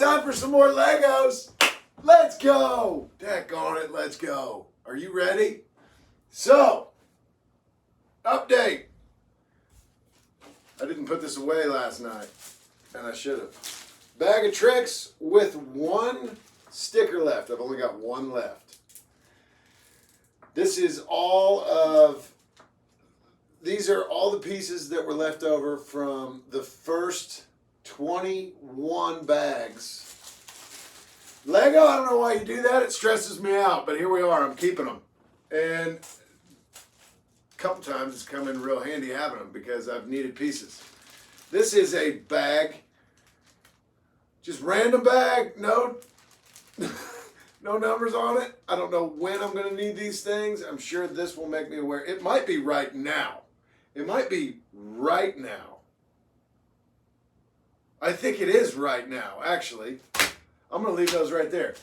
time for some more Legos. Let's go. Daggone it, let's go. Are you ready? So, update. I didn't put this away last night, and I should have. Bag of tricks with one sticker left. I've only got one left. This is these are all the pieces that were left over from the first 21 bags. Lego, I don't know why you do that. It stresses me out, but here we are. I'm keeping them. And a couple times it's come in real handy having them because I've needed pieces. This is a bag, just random bag, no numbers on it. I don't know when I'm going to need these things. I'm sure this will make me aware. It might be right now. It might be right now. I think it is right now, actually. I'm going to leave those right there.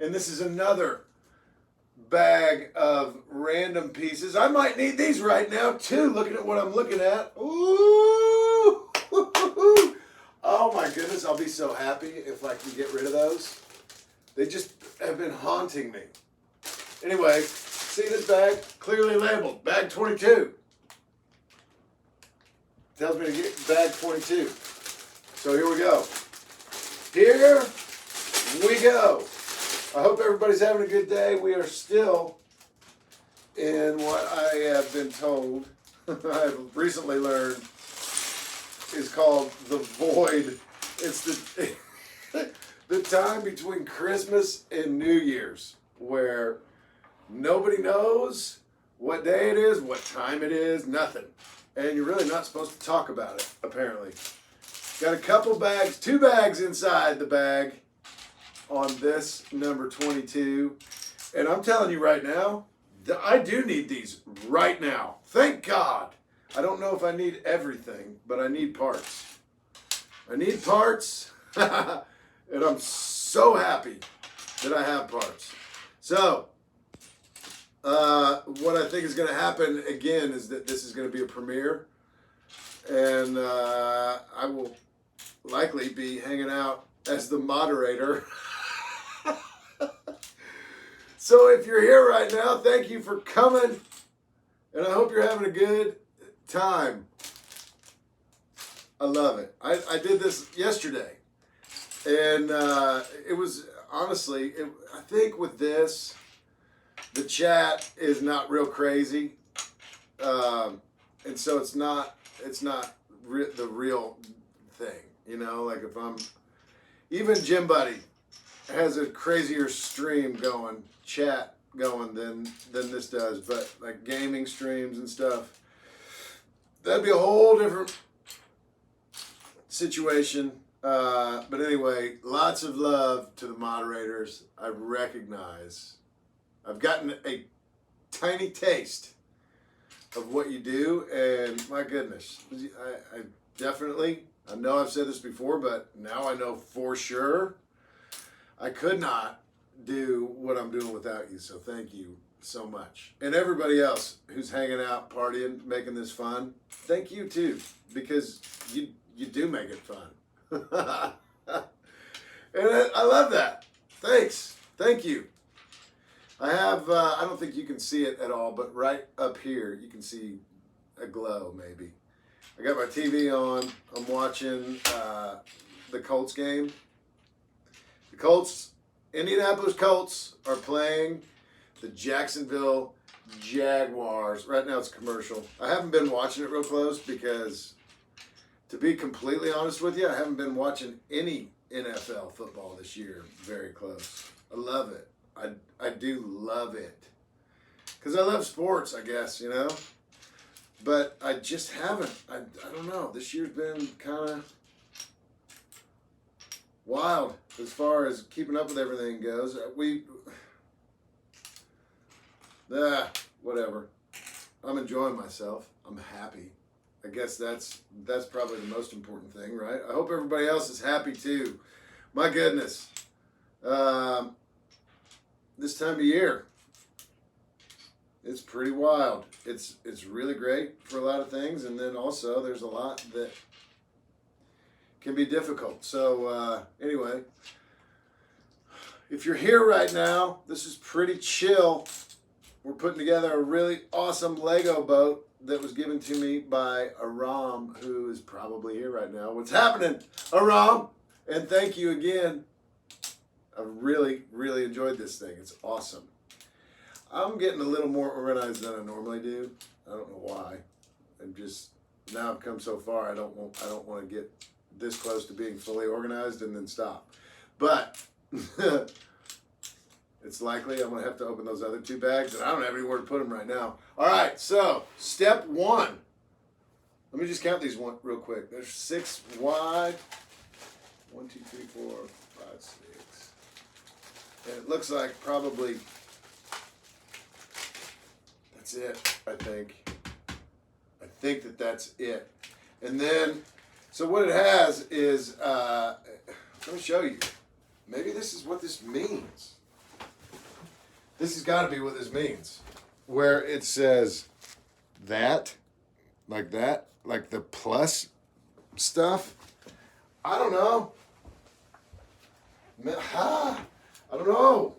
And this is another bag of random pieces. I might need these right now, too, looking at what I'm looking at. Ooh! Oh, my goodness. I'll be so happy if I can get rid of those. They just have been haunting me. Anyway, see this bag? Clearly labeled, bag 22. Tells me to get bag 22. So here we go. Here we go. I hope everybody's having a good day. We are still in what I have been told, I have recently learned, is called the void. It's the time between Christmas and New Year's where nobody knows what day it is, what time it is, nothing. And you're really not supposed to talk about it, apparently. Got a couple bags, 2 bags inside the bag on this number 22. And I'm telling you right now, I do need these right now. Thank God. I don't know if I need everything, but I need parts. I need parts. And I'm so happy that I have parts. So, what I think is going to happen again is that this is going to be a premiere. And I will likely be hanging out as the moderator. So if you're here right now, thank you for coming. And I hope you're having a good time. I love it. I did this yesterday. And it was, honestly, I think with this, the chat is not real crazy. And so it's not the real thing. You know, like if even Jim Buddy has a crazier stream going, chat going than this does. But like gaming streams and stuff, that'd be a whole different situation. But anyway, lots of love to the moderators. I recognize I've gotten a tiny taste of what you do, and my goodness, I definitely, I know I've said this before, but now I know for sure I could not do what I'm doing without you, so thank you so much. And everybody else who's hanging out, partying, making this fun, thank you too, because you do make it fun. And I love that. Thanks. Thank you. I have, I don't think you can see it at all, but right up here, you can see a glow maybe. I got my TV on. I'm watching the Colts game. The Colts, Indianapolis Colts, are playing the Jacksonville Jaguars. Right now it's a commercial. I haven't been watching it real close because, to be completely honest with you, I haven't been watching any NFL football this year very close. I love it. I do love it. Because I love sports, I guess, you know. But I just haven't. I don't know. This year's been kind of wild as far as keeping up with everything goes. Whatever. I'm enjoying myself. I'm happy. I guess that's probably the most important thing, right? I hope everybody else is happy too. My goodness. This time of year, it's pretty wild. It's really great for a lot of things, and then also there's a lot that can be difficult. So anyway, If you're here right now, this is pretty chill. We're putting together a really awesome Lego boat that was given to me by Aram, who is probably here right now. What's happening, Aram? And thank you again. I really, really enjoyed this thing. It's awesome. I'm getting a little more organized than I normally do. I don't know why. Now I've come so far. I don't want to get this close to being fully organized and then stop. But it's likely I'm going to have to open those other two bags, and I don't have anywhere to put them right now. All right, so step one. Let me just count these one real quick. There's 6 wide. 1, 2, 3, 4, 5, 6. And it looks like probably that's it, I think. I think that's it. And then, so what it has is, let me show you. Maybe this is what this means. This has got to be what this means. Where it says that, like the plus stuff. I don't know. I don't know.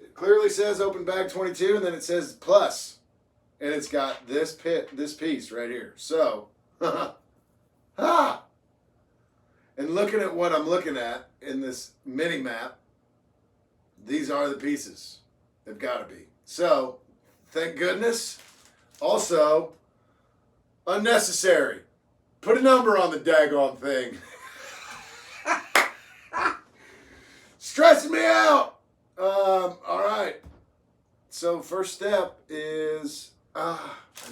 It clearly says open bag 22, and then it says plus. And it's got this piece right here. So, and looking at what I'm looking at in this mini map, these are the pieces. They've got to be. So, thank goodness. Also, unnecessary. Put a number on the daggone thing. Stressing me out. All right. So first step is, I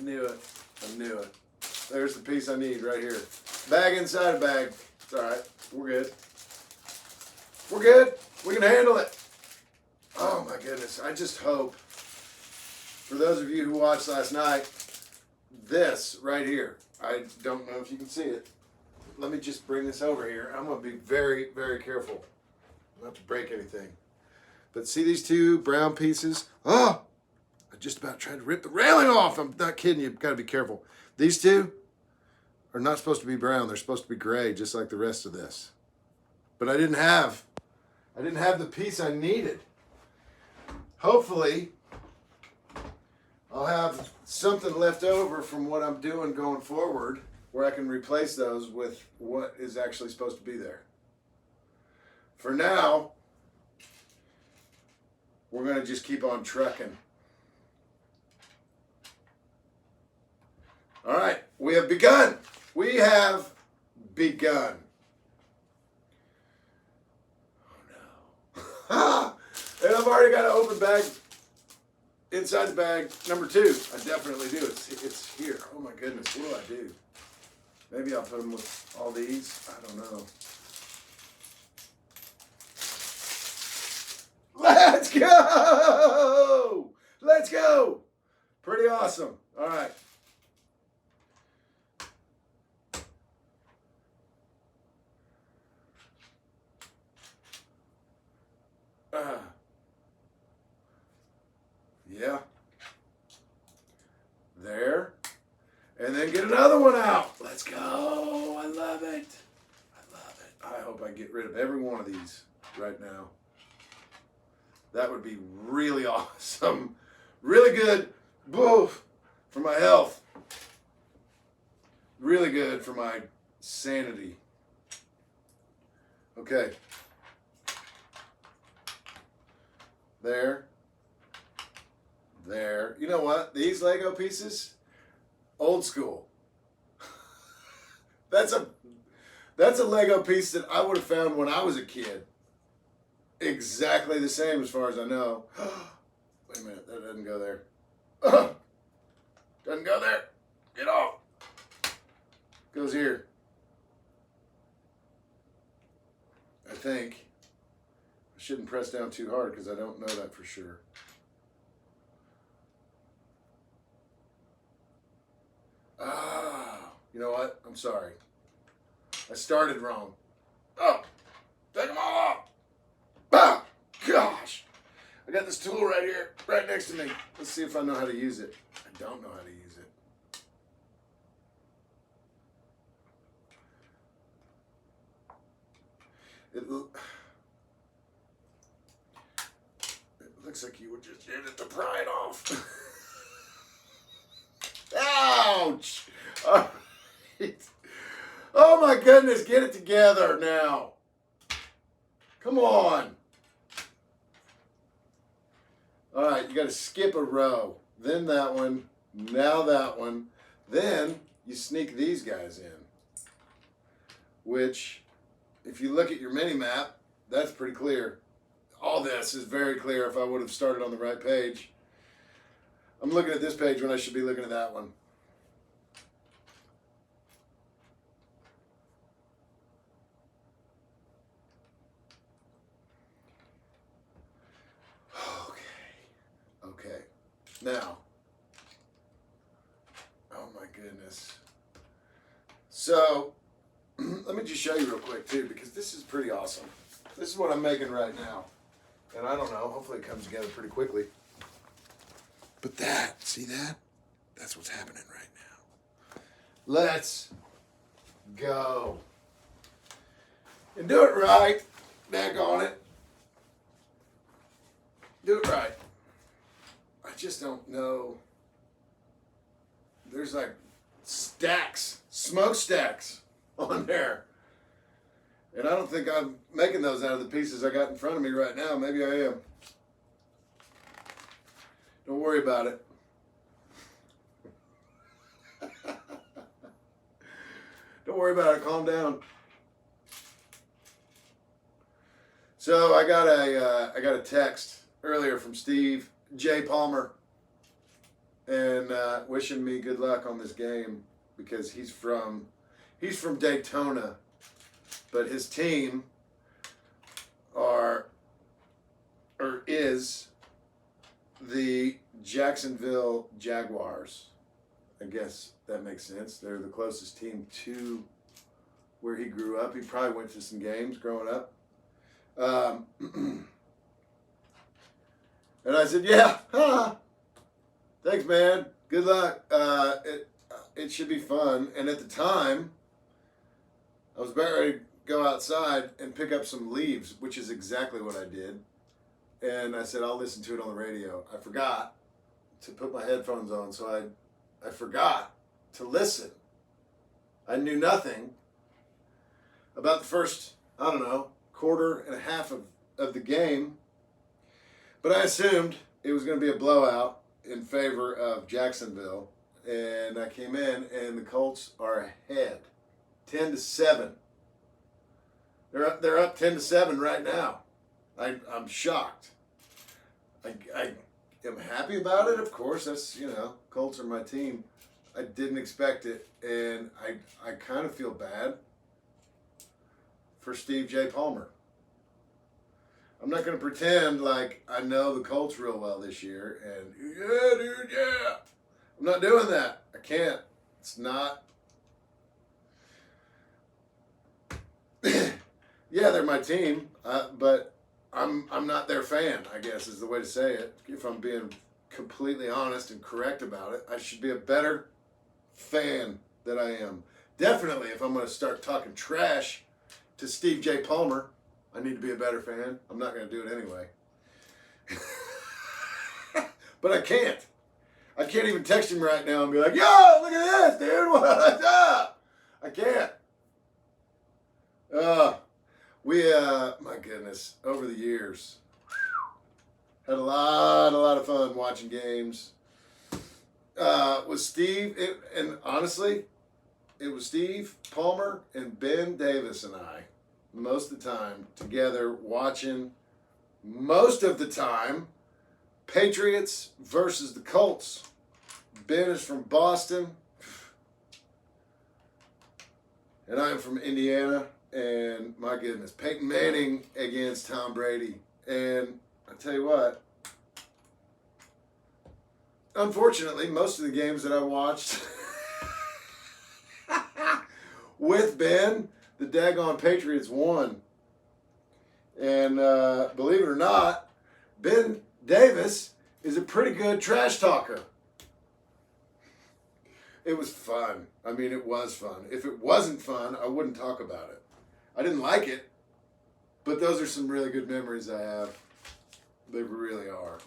knew it. There's the piece I need right here. Bag inside a bag. It's all right. We're good. We can handle it. Oh my goodness. I just hope, for those of you who watched last night, this right here, I don't know if you can see it. Let me just bring this over here. I'm going to be very, very careful not to break anything. But see these two brown pieces? Oh, I just about tried to rip the railing off. I'm not kidding you. You've got to be careful. These two are not supposed to be brown. They're supposed to be gray, just like the rest of this. But I didn't have the piece I needed. Hopefully, I'll have something left over from what I'm doing going forward where I can replace those with what is actually supposed to be there. For now, we're going to just keep on trucking. All right, we have begun. Oh no. And I've already got an open bag inside the bag number 2. I definitely do. It's here. Oh my goodness, what do I do? Maybe I'll put them with all these. I don't know. Let's go! Let's go! Pretty awesome. All right. Yeah. There. And then get another one out. Let's go. I love it. I hope I get rid of every one of these right now. That would be really awesome. Really good. Boof. For my health. Really good for my sanity. Okay. There. You know what? These Lego pieces, old school. That's a Lego piece that I would have found when I was a kid. Exactly the same as far as I know. Wait a minute, that doesn't go there. Doesn't go there. Get off. Goes here. I think. I shouldn't press down too hard because I don't know that for sure. You know what? I'm sorry. I started wrong. Oh, take them all off. Ah, gosh. I got this tool right here, right next to me. Let's see if I know how to use it. I don't know how to use it. Looks like you were just hit it to pry it off. Ouch! All right. Oh my goodness, get it together now. Come on. All right, you got to skip a row. Then that one, now that one. Then you sneak these guys in. Which, if you look at your mini map, that's pretty clear. All this is very clear if I would have started on the right page. I'm looking at this page when I should be looking at that one. Okay. Now, oh my goodness. So, let me just show you real quick too, because this is pretty awesome. This is what I'm making right now. And I don't know, hopefully it comes together pretty quickly. But that, see that? That's what's happening right now. Let's go. And do it right. Back on it. Do it right. I just don't know. There's like stacks, smokestacks on there. And I don't think I'm making those out of the pieces I got in front of me right now. Maybe I am. Don't worry about it. Don't worry about it. Calm down. So I got a text earlier from Steve J. Palmer, and wishing me good luck on this game because he's from Daytona, but his team is the Jacksonville Jaguars. I guess that makes sense. They're the closest team to where he grew up. He probably went to some games growing up. And I said, yeah, thanks, man. Good luck. It should be fun. And at the time, I was about ready to go outside and pick up some leaves, which is exactly what I did. And I said, I'll listen to it on the radio. I forgot to put my headphones on, so I forgot to listen. I knew nothing about the first, I don't know, quarter and a half of the game. But I assumed it was going to be a blowout in favor of Jacksonville. And I came in, and the Colts are ahead, 10-7. They're up 10-7 right now. I'm shocked. I am happy about it, of course. That's, Colts are my team. I didn't expect it, and I kind of feel bad for Steve J. Palmer. I'm not going to pretend like I know the Colts real well this year, and yeah, dude, yeah. I'm not doing that. I can't. It's not. Yeah, they're my team, but I'm not their fan, I guess is the way to say it. If I'm being completely honest and correct about it, I should be a better fan than I am. Definitely, if I'm going to start talking trash to Steve J. Palmer, I need to be a better fan. I'm not going to do it anyway. But I can't. I can't even text him right now and be like, yo, look at this, dude. What's up? I can't. My goodness, over the years, had a lot of fun watching games. With Steve, and honestly, it was Steve Palmer and Ben Davis and I, most of the time, together watching, most of the time, Patriots versus the Colts. Ben is from Boston, and I am from Indiana. And my goodness, Peyton Manning against Tom Brady. And I tell you what, unfortunately, most of the games that I watched with Ben, the daggone Patriots won. And believe it or not, Ben Davis is a pretty good trash talker. It was fun. I mean, it was fun. If it wasn't fun, I wouldn't talk about it. I didn't like it, but those are some really good memories I have. They really are.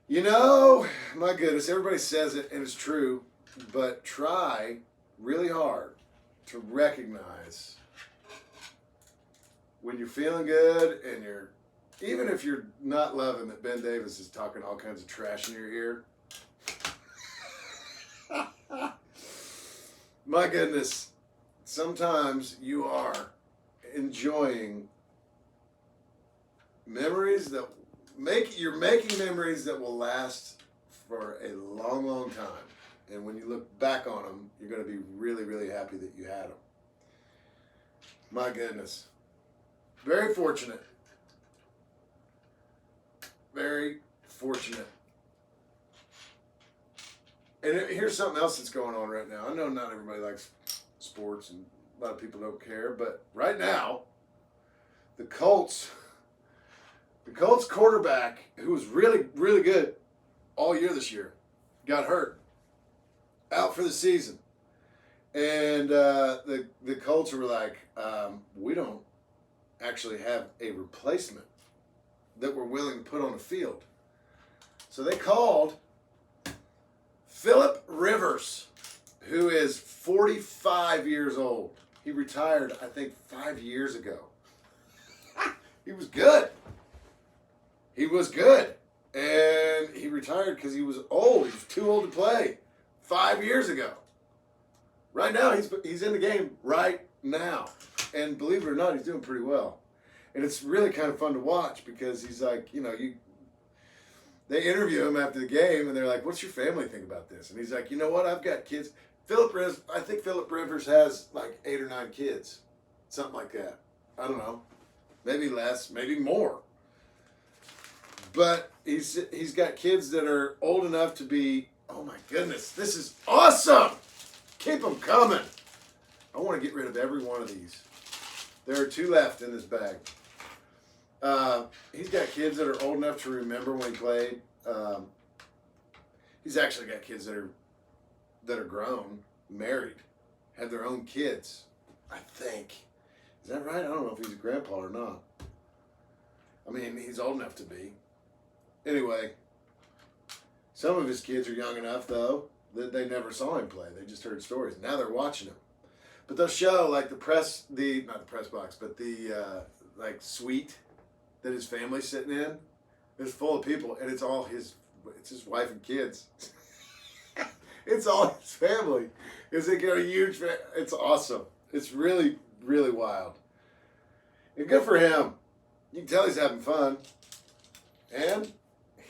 You know, my goodness, everybody says it, and it's true, but try really hard to recognize when you're feeling good and even if you're not loving that Ben Davis is talking all kinds of trash in your ear. My goodness, sometimes you are enjoying memories that you're making memories that will last for a long, long time. And when you look back on them, you're going to be really, really happy that you had them. My goodness. Very fortunate. Very fortunate. And here's something else that's going on right now. I know not everybody likes sports and a lot of people don't care, but right now, the Colts quarterback, who was really, really good all year this year, got hurt, out for the season. And the Colts were like, we don't actually have a replacement that we're willing to put on the field. So they called Phillip Rivers, who is 45 years old. He retired, I think, 5 years ago. He was good. He was good. And he retired because he was old. He was too old to play 5 years ago. Right now, he's in the game right now. And believe it or not, he's doing pretty well. And it's really kind of fun to watch because he's like, they interview him after the game and they're like, what's your family think about this? And he's like, you know what? I've got kids. I think Phillip Rivers has like 8 or 9 kids. Something like that. I don't know. Maybe less, maybe more. But he's got kids that are old enough to be, oh my goodness, this is awesome. Keep them coming. I want to get rid of every one of these. There are 2 left in this bag. He's got kids that are old enough to remember when he played. He's actually got kids that are grown, married, have their own kids, I think. Is that right? I don't know if he's a grandpa or not. I mean, he's old enough to be. Anyway, some of his kids are young enough, though, that they never saw him play. They just heard stories. Now they're watching him. But they'll show, like, not the press box, but the, suite that his family's sitting in. It's full of people, and it's his wife and kids. It's all his family. It's like a huge family. It's awesome. It's really, really wild. And good for him. You can tell he's having fun. And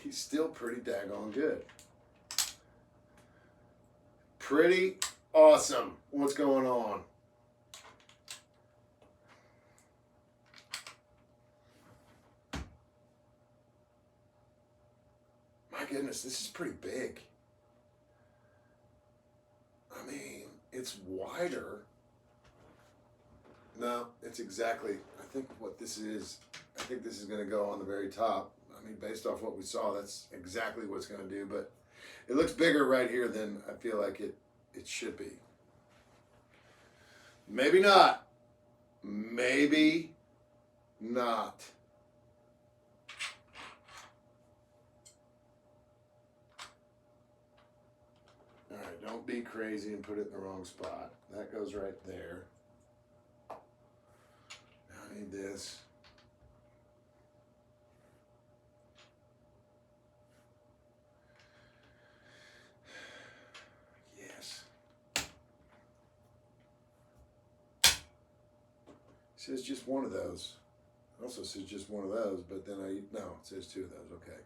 he's still pretty daggone good. Pretty awesome. What's going on? My goodness, this is pretty big. I mean, it's wider. No, it's exactly, I think this is going to go on the very top. I mean, based off what we saw, that's exactly what it's going to do. But it looks bigger right here than I feel like it should be. Maybe not. Maybe not. All right, don't be crazy and put it in the wrong spot. That goes right there. Now I need this. It says just one of those. It also says just one of those, but then it says 2 of those. Okay.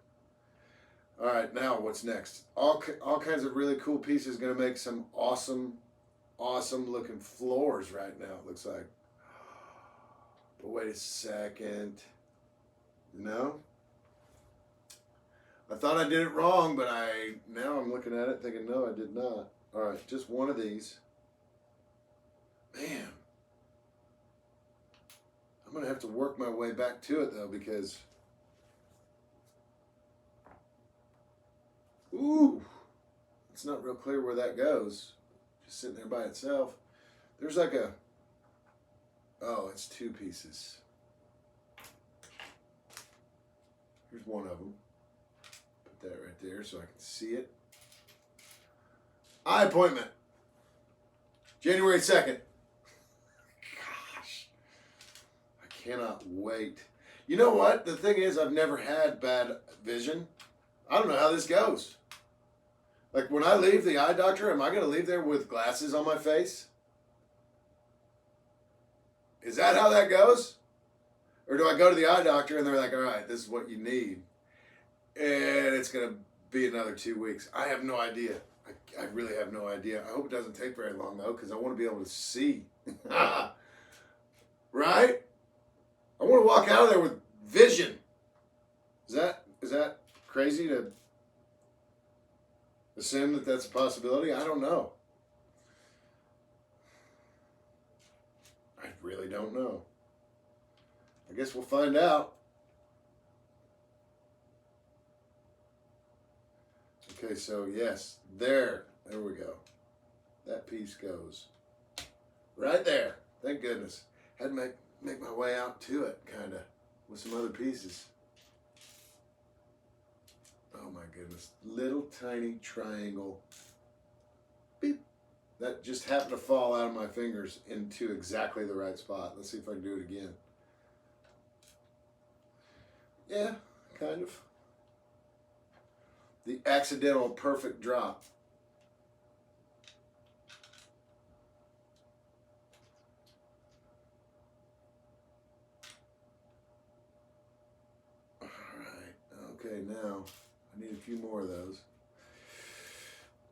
All right, now what's next? All kinds of really cool pieces. Going to make some awesome looking floors right now, it looks like. But wait a second. No? I thought I did it wrong, but now I'm looking at it thinking, no, I did not. All right, just one of these. Man. I'm going to have to work my way back to it, though, because... Ooh! It's not real clear where that goes. Just sitting there by itself. There's like a... Oh, it's 2 pieces. Here's one of them. Put that right there so I can see it. Eye appointment. January 2nd. Gosh. I cannot wait. You know what? The thing is, I've never had bad vision. I don't know how this goes. Like, when I leave the eye doctor, am I going to leave there with glasses on my face? Is that how that goes? Or do I go to the eye doctor and they're like, all right, this is what you need. And it's going to be another 2 weeks. I have no idea. I really have no idea. I hope it doesn't take very long, though, because I want to be able to see. Right? I want to walk out of there with vision. Is that crazy to assume that that's a possibility? I don't know. I really don't know. I guess we'll find out. Okay, so yes, there we go. That piece goes right there. Thank goodness. Had to make my way out to it, kind of, with some other pieces. Oh my goodness. Little tiny triangle. Beep. That just happened to fall out of my fingers into exactly the right spot. Let's see if I can do it again. Yeah, kind of. The accidental perfect drop. All right. Okay, now I need a few more of those.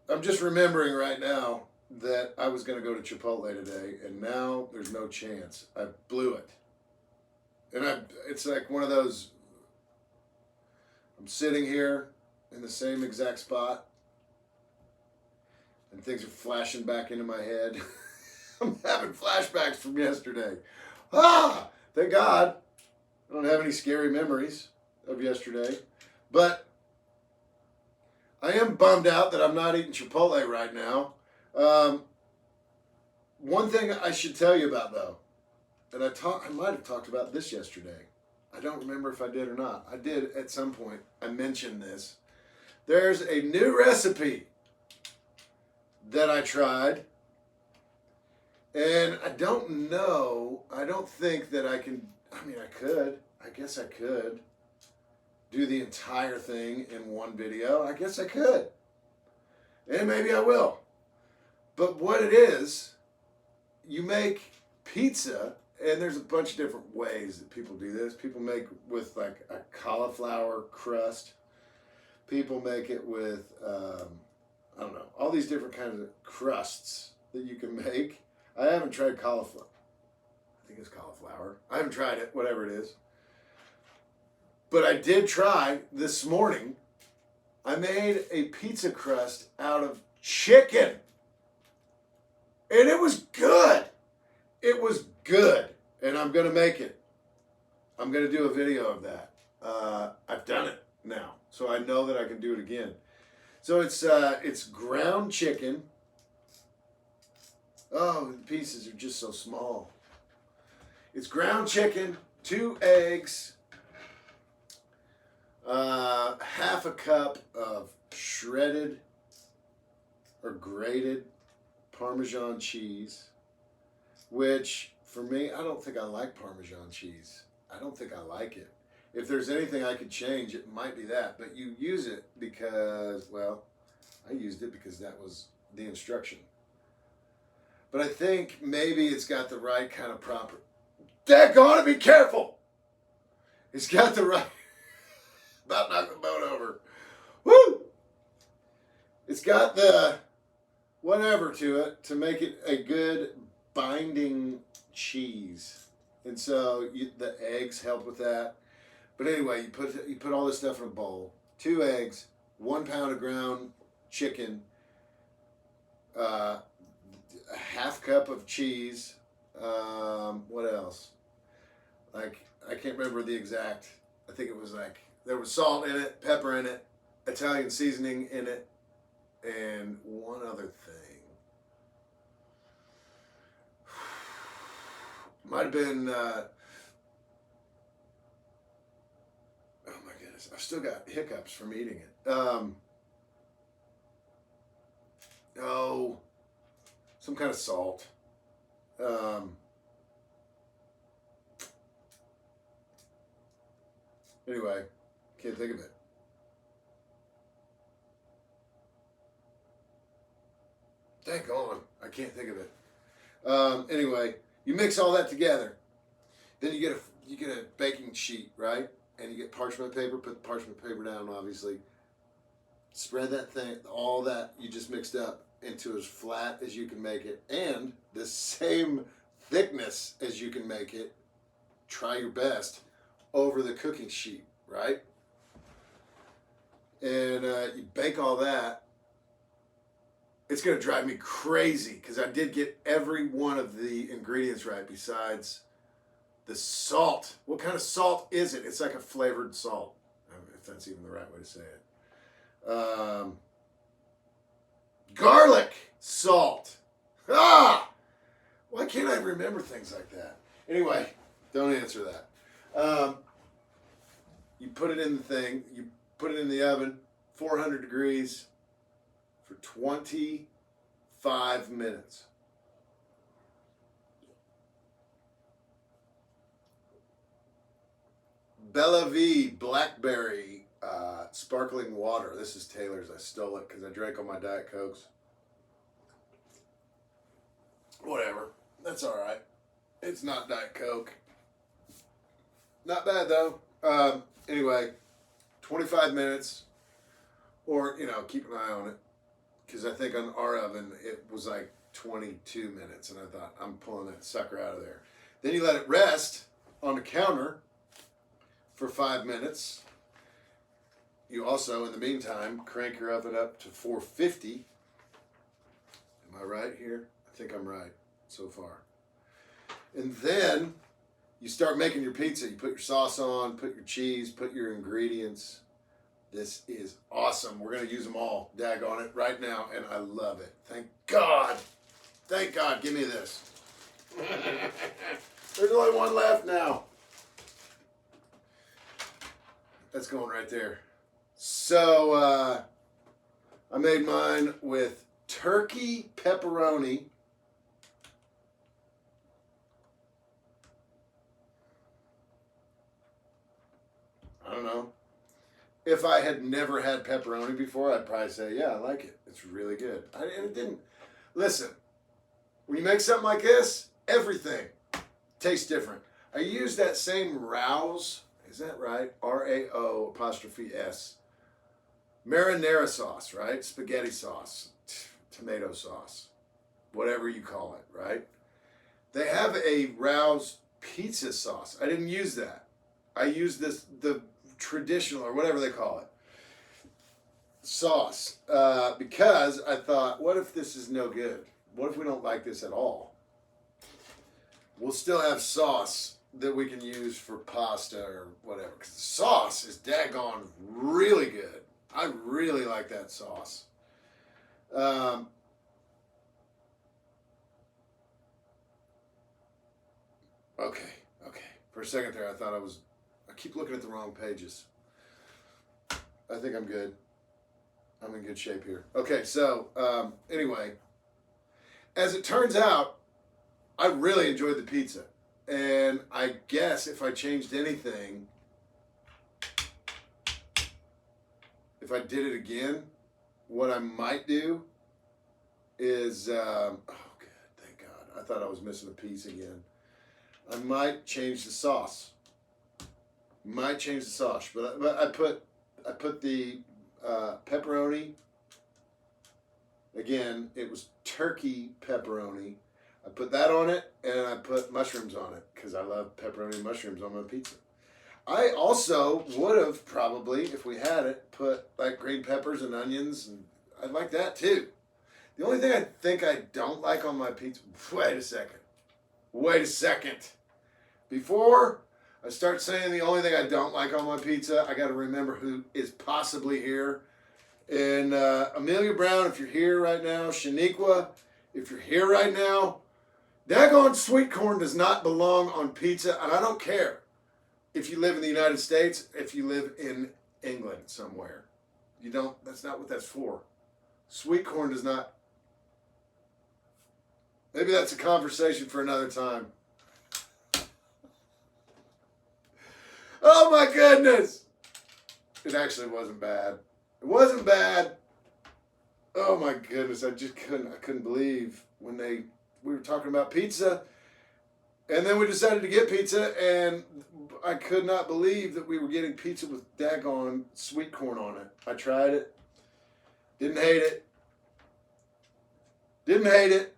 I'm just remembering right now that I was going to go to Chipotle today, and now there's no chance. I blew it. And it's like one of those, I'm sitting here in the same exact spot, and things are flashing back into my head. I'm having flashbacks from yesterday. Thank God I don't have any scary memories of yesterday. But I am bummed out that I'm not eating Chipotle right now. One thing I should tell you about, though, and I might have talked about this yesterday. I don't remember if I did or not. I did at some point. I mentioned this. There's a new recipe that I tried, and I don't know. I don't think that I can. I mean, I could. I guess I could do the entire thing in one video. I guess I could. And maybe I will. But what it is, you make pizza, and there's a bunch of different ways that people do this. People make with like a cauliflower crust. People make it with, I don't know, all these different kinds of crusts that you can make. I haven't tried cauliflower. I think it's cauliflower. I haven't tried it, whatever it is. But I did try this morning. I made a pizza crust out of chicken. And it was good. It was good. And I'm going to make it. I'm going to do a video of that. I've done it now. So I know that I can do it again. So it's ground chicken. Oh, the pieces are just so small. It's ground chicken, 2 eggs, half a cup of shredded or grated Parmesan cheese, which for me, I don't think I like Parmesan cheese. I don't think I like it. If there's anything I could change, it might be that. But you use it because, well, I used it because that was the instruction. But I think maybe it's got the right kind of proper. Daggone it, be careful! It's got the right. About knocked the boat over. Woo! It's got the whatever to it to make it a good binding cheese. And so the eggs help with that. But anyway, you put all this stuff in a bowl. 2 eggs, 1 pound of ground chicken, a half cup of cheese. What else? Like, I can't remember the exact. I think it was like, there was salt in it, pepper in it, Italian seasoning in it, and one other thing. Might have been, oh my goodness, I've still got hiccups from eating it. Oh, some kind of salt. Anyway, can't think of it. Dang on, I can't think of it. Anyway, you mix all that together. Then you get a baking sheet, right? And you get parchment paper. Put the parchment paper down, obviously. Spread that thing, all that you just mixed up, into as flat as you can make it, and the same thickness as you can make it. Try your best over the cooking sheet, right? And you bake all that. It's going to drive me crazy because I did get every one of the ingredients right besides the salt. What kind of salt is it? It's like a flavored salt, if that's even the right way to say it. Garlic salt. Ah! Why can't I remember things like that? Anyway, don't answer that. You put it in the thing. You put it in the oven, 400 degrees, for 25 minutes. Bella V Blackberry sparkling water. This is Taylor's. I stole it because I drank all my Diet Cokes. Whatever. That's all right. It's not Diet Coke. Not bad though. Anyway, 25 minutes, or keep an eye on it, because I think on our oven it was like 22 minutes, and I thought, I'm pulling that sucker out of there. Then you let it rest on the counter for 5 minutes. You also, in the meantime, crank your oven up to 450. Am I right here? I think I'm right so far. And then you start making your pizza. You put your sauce on, put your cheese, put your ingredients. This is awesome. We're going to use them all, daggone it, right now, and I love it. Thank God. Thank God. Give me this. There's only one left now. That's going right there. So, I made mine with turkey pepperoni. I don't know. If I had never had pepperoni before, I'd probably say, yeah, I like it. It's really good. And it didn't. Listen, when you make something like this, everything tastes different. I use that same Rouse, is that right? RAO''S. Marinara sauce, right? Spaghetti sauce, tomato sauce, whatever you call it, right? They have a Rouse pizza sauce. I didn't use that. I used the traditional, or whatever they call it, sauce, because I thought, what if this is no good? What if we don't like this at all? We'll still have sauce that we can use for pasta or whatever, because the sauce is daggone really good. I really like that sauce. Okay. For a second there, I thought I keep looking at the wrong pages. I think I'm good. I'm in good shape here. Okay, so anyway, as it turns out, I really enjoyed the pizza. And I guess if I changed anything, if I did it again, what I might do is, oh good, thank God. I thought I was missing a piece again. I might change the sauce. But I put the pepperoni. Again, it was turkey pepperoni. I put that on it, and I put mushrooms on it because I love pepperoni and mushrooms on my pizza. I also would have probably, if we had it, put like green peppers and onions, and I'd like that too. The only thing I think I don't like on my pizza, wait a second. Before I start saying the only thing I don't like on my pizza, I got to remember who is possibly here. And Amelia Brown, if you're here right now, Shaniqua, if you're here right now, daggone sweet corn does not belong on pizza, and I don't care if you live in the United States, if you live in England somewhere. You don't, that's not what that's for. Sweet corn does not. Maybe that's a conversation for another time. Oh my goodness. It actually wasn't bad. It wasn't bad. Oh my goodness. I couldn't believe when we were talking about pizza. And then we decided to get pizza, and I could not believe that we were getting pizza with daggone sweet corn on it. I tried it. Didn't hate it. Didn't hate it.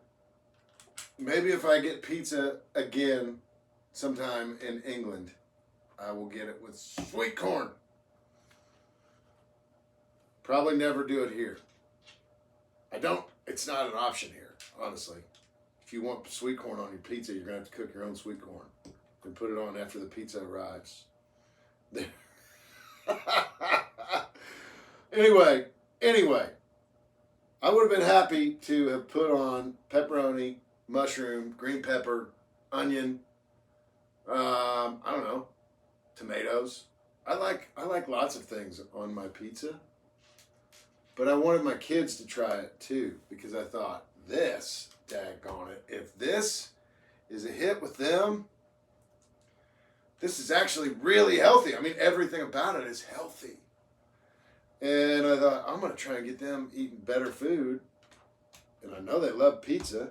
Maybe if I get pizza again sometime in England, I will get it with sweet corn. Probably never do it here. It's not an option here, honestly. If you want sweet corn on your pizza, you're going to have to cook your own sweet corn and put it on after the pizza arrives. Anyway, I would have been happy to have put on pepperoni, mushroom, green pepper, onion, I don't know, tomatoes. I like lots of things on my pizza. But I wanted my kids to try it too, because I thought, this, daggone it, if this is a hit with them, this is actually really healthy. I mean, everything about it is healthy. And I thought, I'm going to try and get them eating better food. And I know they love pizza.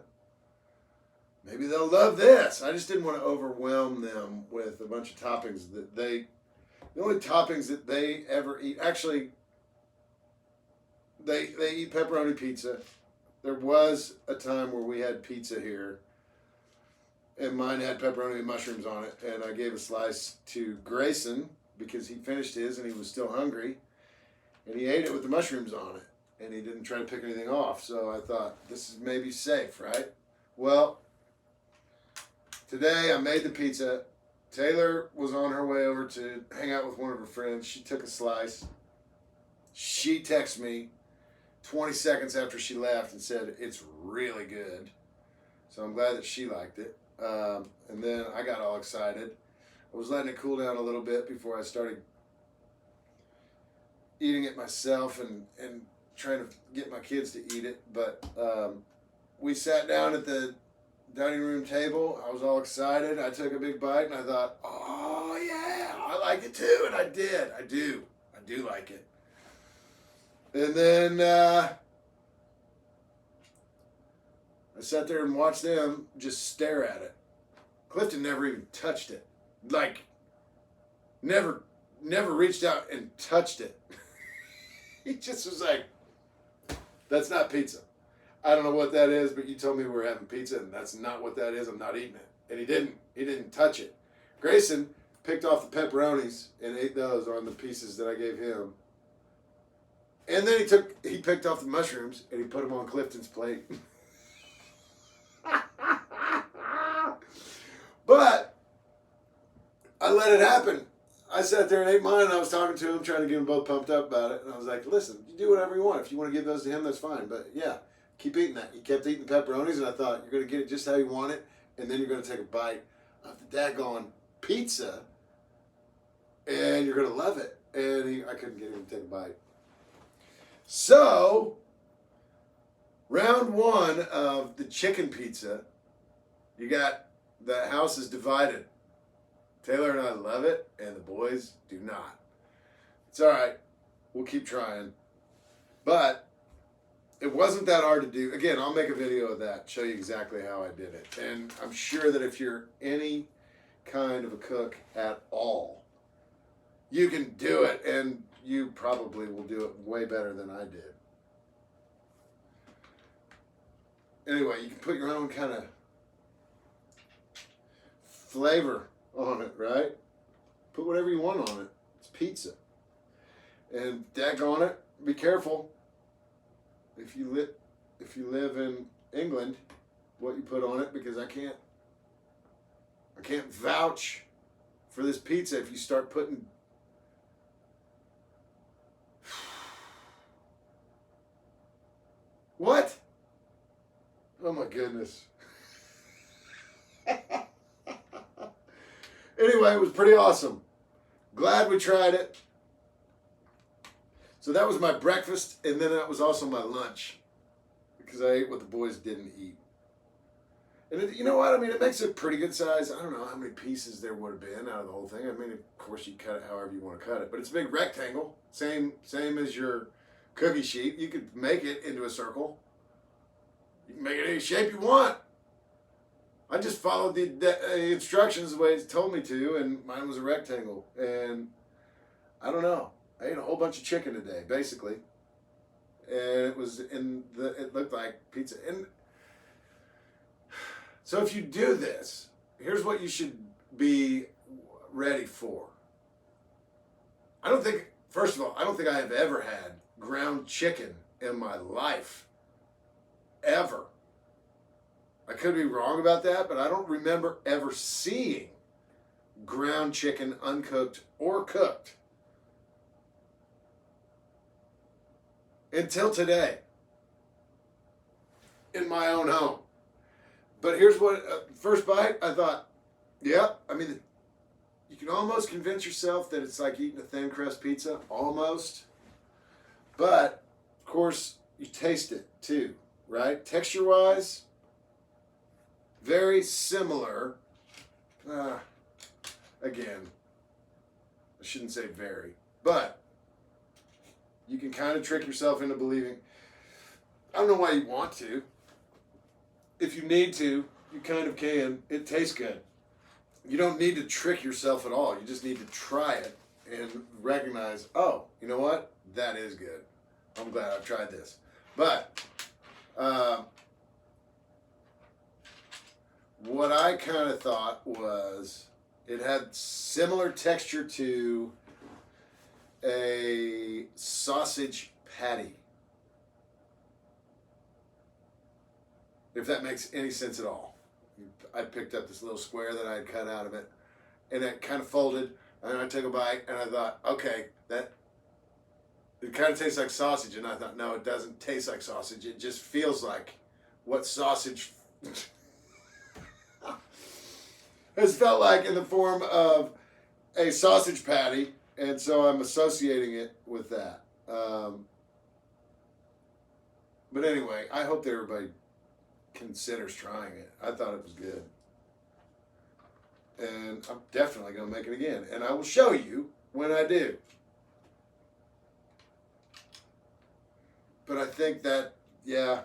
Maybe they'll love this. I just didn't want to overwhelm them with a bunch of toppings that the only toppings that they ever eat, actually, they eat pepperoni pizza. There was a time where we had pizza here, and mine had pepperoni and mushrooms on it, and I gave a slice to Grayson because he finished his and he was still hungry, and he ate it with the mushrooms on it, and he didn't try to pick anything off. So I thought, this is maybe safe, right? Well, today I made the pizza. Taylor was on her way over to hang out with one of her friends. She took a slice. She texted me 20 seconds after she left and said, it's really good. So I'm glad that she liked it. And then I got all excited. I was letting it cool down a little bit before I started eating it myself and trying to get my kids to eat it. But we sat down at the dining room table. I was all excited. I took a big bite and I thought, oh yeah, I like it too. And I did. I do like it. And then I sat there and watched them just stare at it. Clifton never even touched it. Like, never reached out and touched it. He just was like, that's not pizza. I don't know what that is, but you told me we were having pizza, and that's not what that is. I'm not eating it. And he didn't touch it. Grayson picked off the pepperonis and ate those on the pieces that I gave him. And then he picked off the mushrooms and he put them on Clifton's plate. But I let it happen. I sat there and ate mine, and I was talking to him, trying to get them both pumped up about it. And I was like, listen, you do whatever you want. If you want to give those to him, that's fine. But yeah, keep eating that. He kept eating the pepperonis, and I thought, you're going to get it just how you want it, and then you're going to take a bite of the daggone pizza, and you're going to love it. And I couldn't get him to take a bite. So, round one of the chicken pizza, you got the house is divided. Taylor and I love it, and the boys do not. It's all right. We'll keep trying. But it wasn't that hard to do. Again, I'll make a video of that, show you exactly how I did it. And I'm sure that if you're any kind of a cook at all, you can do it, and you probably will do it way better than I did. Anyway, you can put your own kind of flavor on it, right? Put whatever you want on it. It's pizza. And daggone it, be careful if you live in England what you put on it, because I can't vouch for this pizza if you start putting what? Oh my goodness. Anyway, it was pretty awesome. Glad we tried it. So that was my breakfast, and then that was also my lunch, because I ate what the boys didn't eat. And you know what? I mean, it makes a pretty good size. I don't know how many pieces there would have been out of the whole thing. I mean, of course, you cut it however you want to cut it, but it's a big rectangle, same as your cookie sheet. You could make it into a circle. You can make it any shape you want. I just followed the instructions the way it's told me to, and mine was a rectangle. And I don't know. I ate a whole bunch of chicken today, basically. And it looked like pizza. And so if you do this, here's what you should be ready for. First of all, I don't think I have ever had ground chicken in my life. Ever. I could be wrong about that, but I don't remember ever seeing ground chicken uncooked or cooked until today in my own home. But here's what, first bite, I thought, yeah, I mean, you can almost convince yourself that it's like eating a thin crust pizza, almost. But, of course, you taste it too, right? Texture-wise, very similar. Again, I shouldn't say very, but you can kind of trick yourself into believing. I don't know why you want to. If you need to, you kind of can. It tastes good. You don't need to trick yourself at all. You just need to try it and recognize, oh, you know what? That is good. I'm glad I've tried this. But what I kind of thought was it had similar texture to a sausage patty. If that makes any sense at all. I picked up this little square that I had cut out of it, and it kind of folded, and I took a bite, and I thought, okay, it kind of tastes like sausage, and I thought, no, it doesn't taste like sausage. It just feels like what sausage has felt like in the form of a sausage patty, and so I'm associating it with that. But anyway, I hope that everybody considers trying it. I thought it was good. And I'm definitely going to make it again. And I will show you when I do. But I think that, yeah,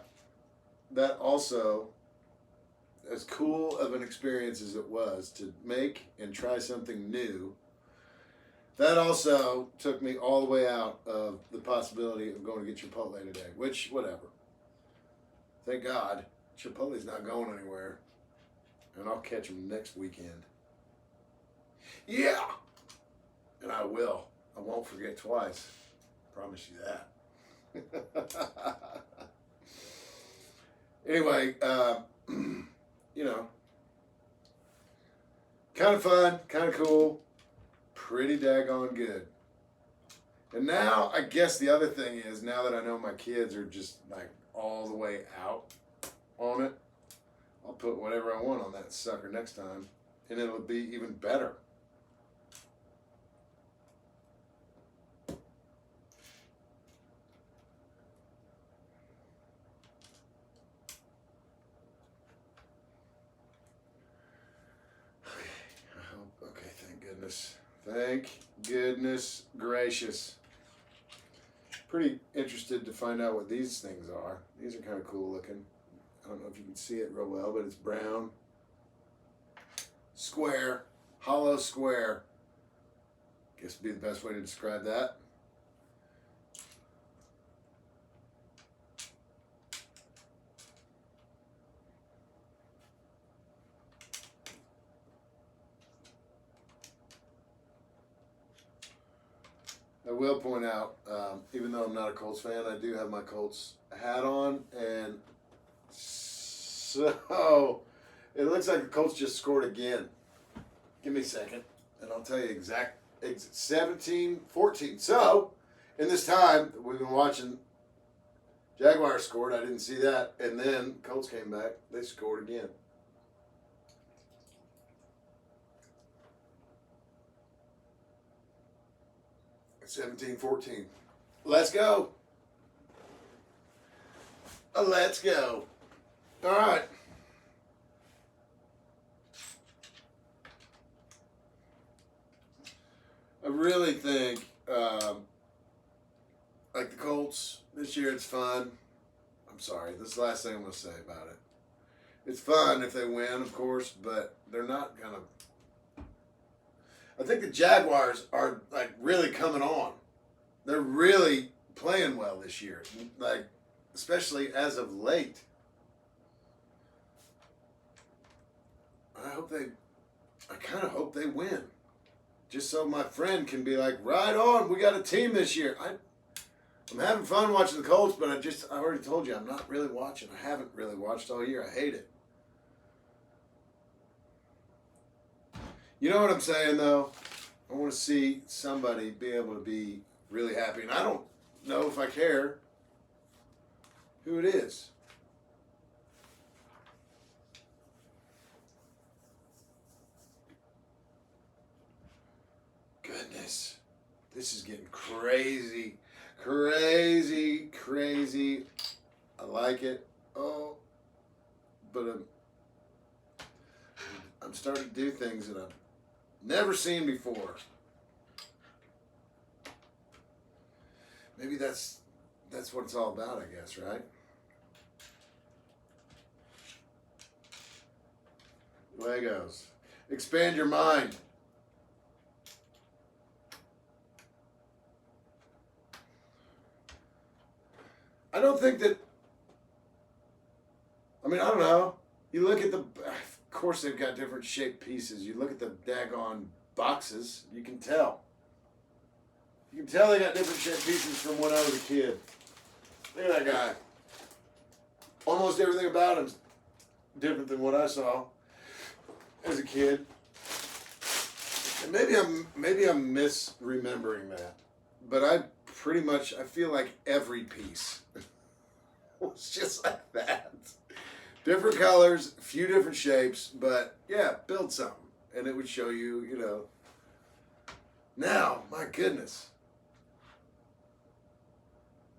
that also, as cool of an experience as it was to make and try something new, that also took me all the way out of the possibility of going to get Chipotle today, which, whatever. Thank God, Chipotle's not going anywhere, and I'll catch them next weekend. Yeah! And I will. I won't forget twice. Promise you that. Anyway, you know, kind of fun, kind of cool, pretty daggone good. And now, I guess the other thing is, now that I know my kids are just like all the way out on it, I'll put whatever I want on that sucker next time, and it'll be even better. Okay, thank goodness. Thank goodness gracious. Pretty interested to find out what these things are. These are kind of cool looking. I don't know if you can see it real well, but it's brown. Square. Hollow square. Guess would be the best way to describe that. I will point out, even though I'm not a Colts fan, I do have my Colts hat on, and so it looks like the Colts just scored again. Give me a second, and I'll tell you exact 17-14. So, in this time, we've been watching, Jaguars scored, I didn't see that, and then Colts came back, they scored again. It's 17-14. Let's go. Let's go. All right. I really think, like the Colts this year, it's fun. I'm sorry, this is the last thing I'm going to say about it. It's fun if they win, of course, but they're not going to. I think the Jaguars are like really coming on. They're really playing well this year, like especially as of late. I kind of hope they win, just so my friend can be like, right on, we got a team this year. I'm having fun watching the Colts, but I already told you I'm not really watching. I haven't really watched all year. I hate it. You know what I'm saying, though? I want to see somebody be able to be really happy. And I don't know if I care who it is. Goodness. This is getting crazy. Crazy, crazy. I like it. Oh. But I'm starting to do things that I've never seen before. Maybe that's what it's all about, I guess, right? Legos. Expand your mind. I don't think that. I mean, I don't know. You look at of course they've got different shaped pieces. You look at the daggone boxes, you can tell. You can tell they got different shaped pieces from when I was a kid. Look at that guy. Almost everything about him's different than what I saw as a kid. And maybe I'm misremembering that. But I feel like every piece was just like that. Different colors, a few different shapes, but yeah, build something. And it would show you, Now, my goodness.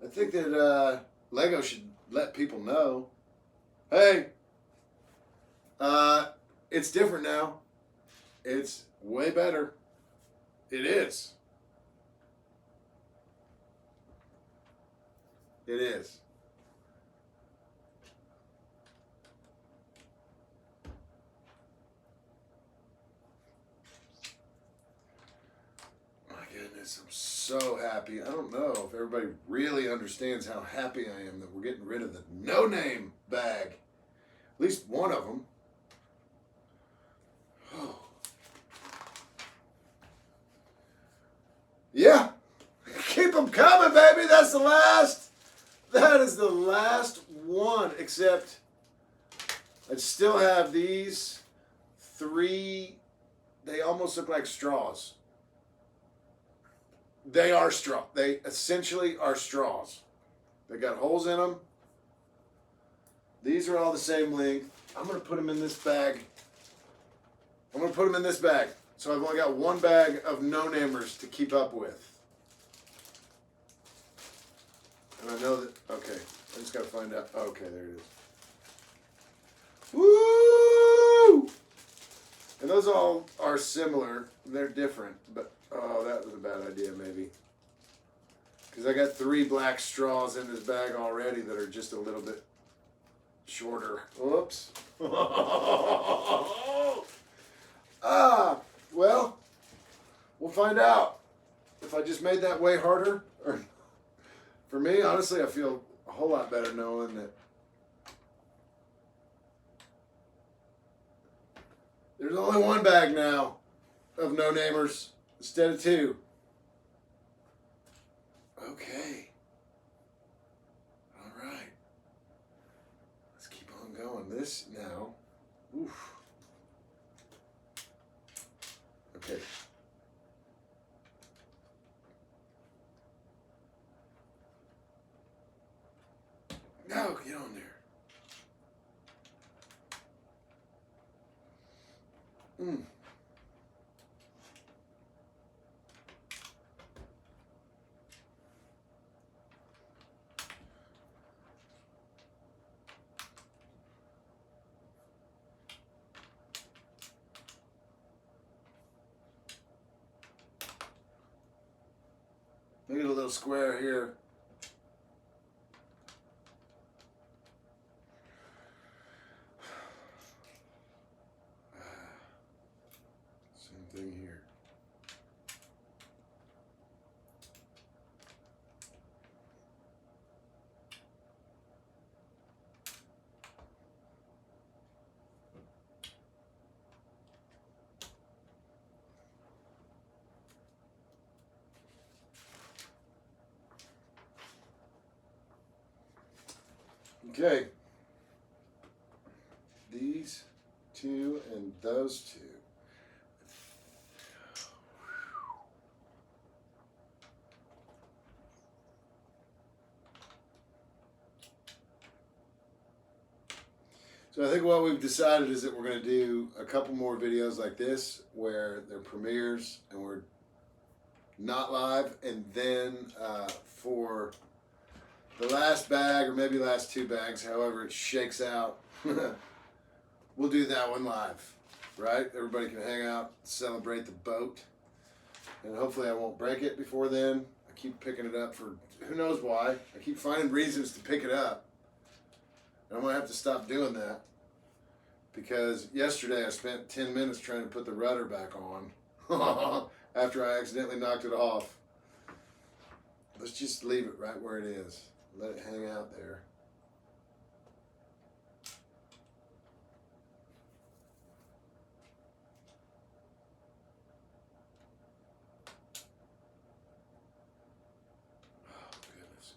I think that Lego should let people know, hey, it's different now. It's way better. It is. It is. My goodness, I'm so happy. I don't know if everybody really understands how happy I am that we're getting rid of the no-name bag. At least one of them. Oh. Yeah. Keep them coming, baby. That is the last one, except I still have these 3. They almost look like straws. They are straw. They essentially are straws. They got holes in them. These are all the same length. I'm going to put them in this bag. So I've only got one bag of no-namers to keep up with. And I know that, okay, I just got to find out. Okay, there it is. Woo! And those all are similar. They're different, but, oh, that was a bad idea, maybe. Because I got 3 black straws in this bag already that are just a little bit shorter. Whoops. Well, we'll find out if I just made that way harder. Or, for me, honestly, I feel a whole lot better knowing that there's only one bag now of no-namers instead of 2. Okay. All right. Let's keep on going. This now. Oof. Okay. No, get on there. little square here. Same thing here. Okay, these two and those two. So I think what we've decided is that we're going to do a couple more videos like this where they're premieres and we're not live, and then for the last bag, or maybe last two bags, however it shakes out, we'll do that one live, right? Everybody can hang out, celebrate the boat, and hopefully I won't break it before then. I keep picking it up for who knows why. I keep finding reasons to pick it up, and I'm going to have to stop doing that, because yesterday I spent 10 minutes trying to put the rudder back on after I accidentally knocked it off. Let's just leave it right where it is. Let it hang out there. Oh, goodness.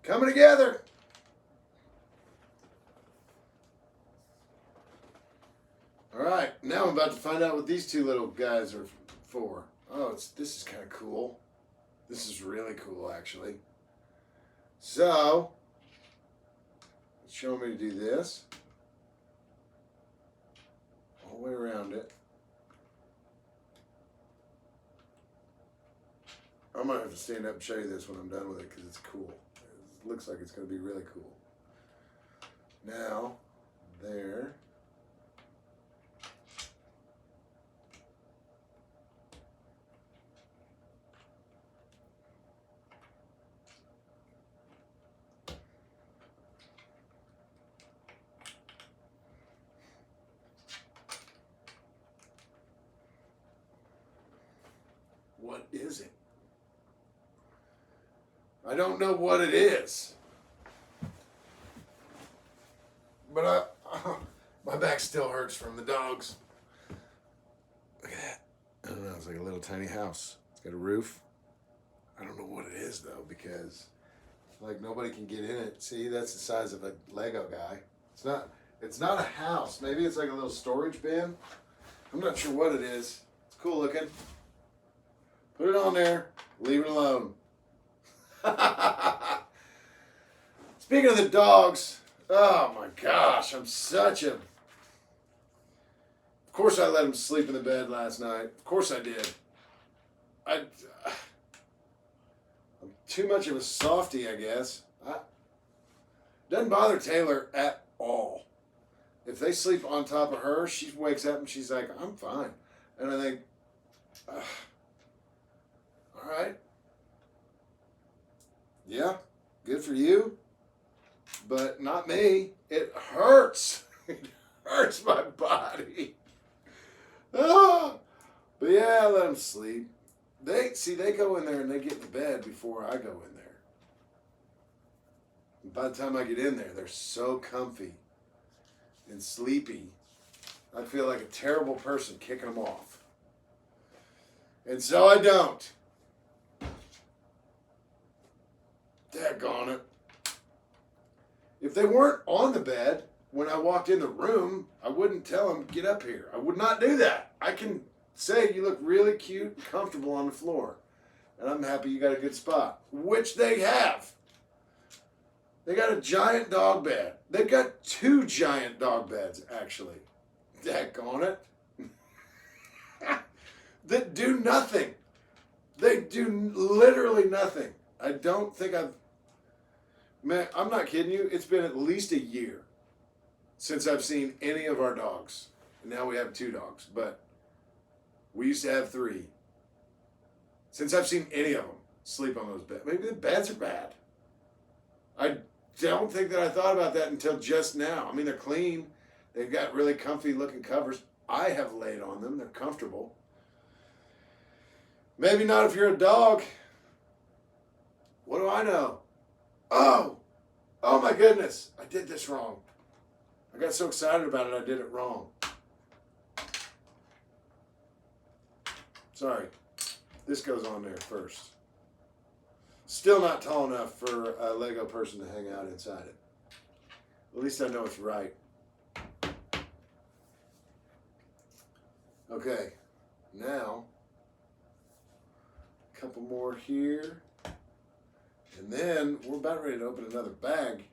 Coming together. All right, now I'm about to find out what these two little guys are for. Oh, this is kind of cool. This is really cool, actually. So, it's showing me to do this. All the way around it. I'm going to have to stand up and show you this when I'm done with it because it's cool. It looks like it's going to be really cool. Now, there. What is it? I don't know what it is. But my back still hurts from the dogs. Look at that. I don't know, it's like a little tiny house. It's got a roof. I don't know what it is though, because like nobody can get in it. See, that's the size of a Lego guy. It's not a house. Maybe it's like a little storage bin. I'm not sure what it is. It's cool looking. Put it on there. Leave it alone. Speaking of the dogs, oh my gosh, I'm such a... Of course I let him sleep in the bed last night. Of course I did. I'm too much of a softie, I guess. Doesn't bother Taylor at all. If they sleep on top of her, she wakes up and she's like, I'm fine. And I think, all right. Yeah, good for you, but not me. It hurts. It hurts my body. Ah. But yeah, I let them sleep. They go in there and they get in the bed before I go in there. And by the time I get in there, they're so comfy and sleepy. I feel like a terrible person kicking them off. And so I don't. Daggone it. If they weren't on the bed when I walked in the room, I wouldn't tell them, get up here. I would not do that. I can say you look really cute and comfortable on the floor. And I'm happy you got a good spot. Which they have. They got a giant dog bed. They've got 2 giant dog beds, actually. Daggone it. That do nothing. They do literally nothing. I don't think I've Man, I'm not kidding you. It's been at least a year since I've seen any of our dogs. And now we have 2 dogs, but we used to have 3. Since I've seen any of them sleep on those beds. Maybe the beds are bad. I don't think that I thought about that until just now. I mean, they're clean. They've got really comfy looking covers. I have laid on them. They're comfortable. Maybe not if you're a dog. What do I know? Oh my goodness. I did this wrong. I got so excited about it, I did it wrong. Sorry. This goes on there first. Still not tall enough for a Lego person to hang out inside it. At least I know it's right. Okay, now, a couple more here. And then we're about ready to open another bag.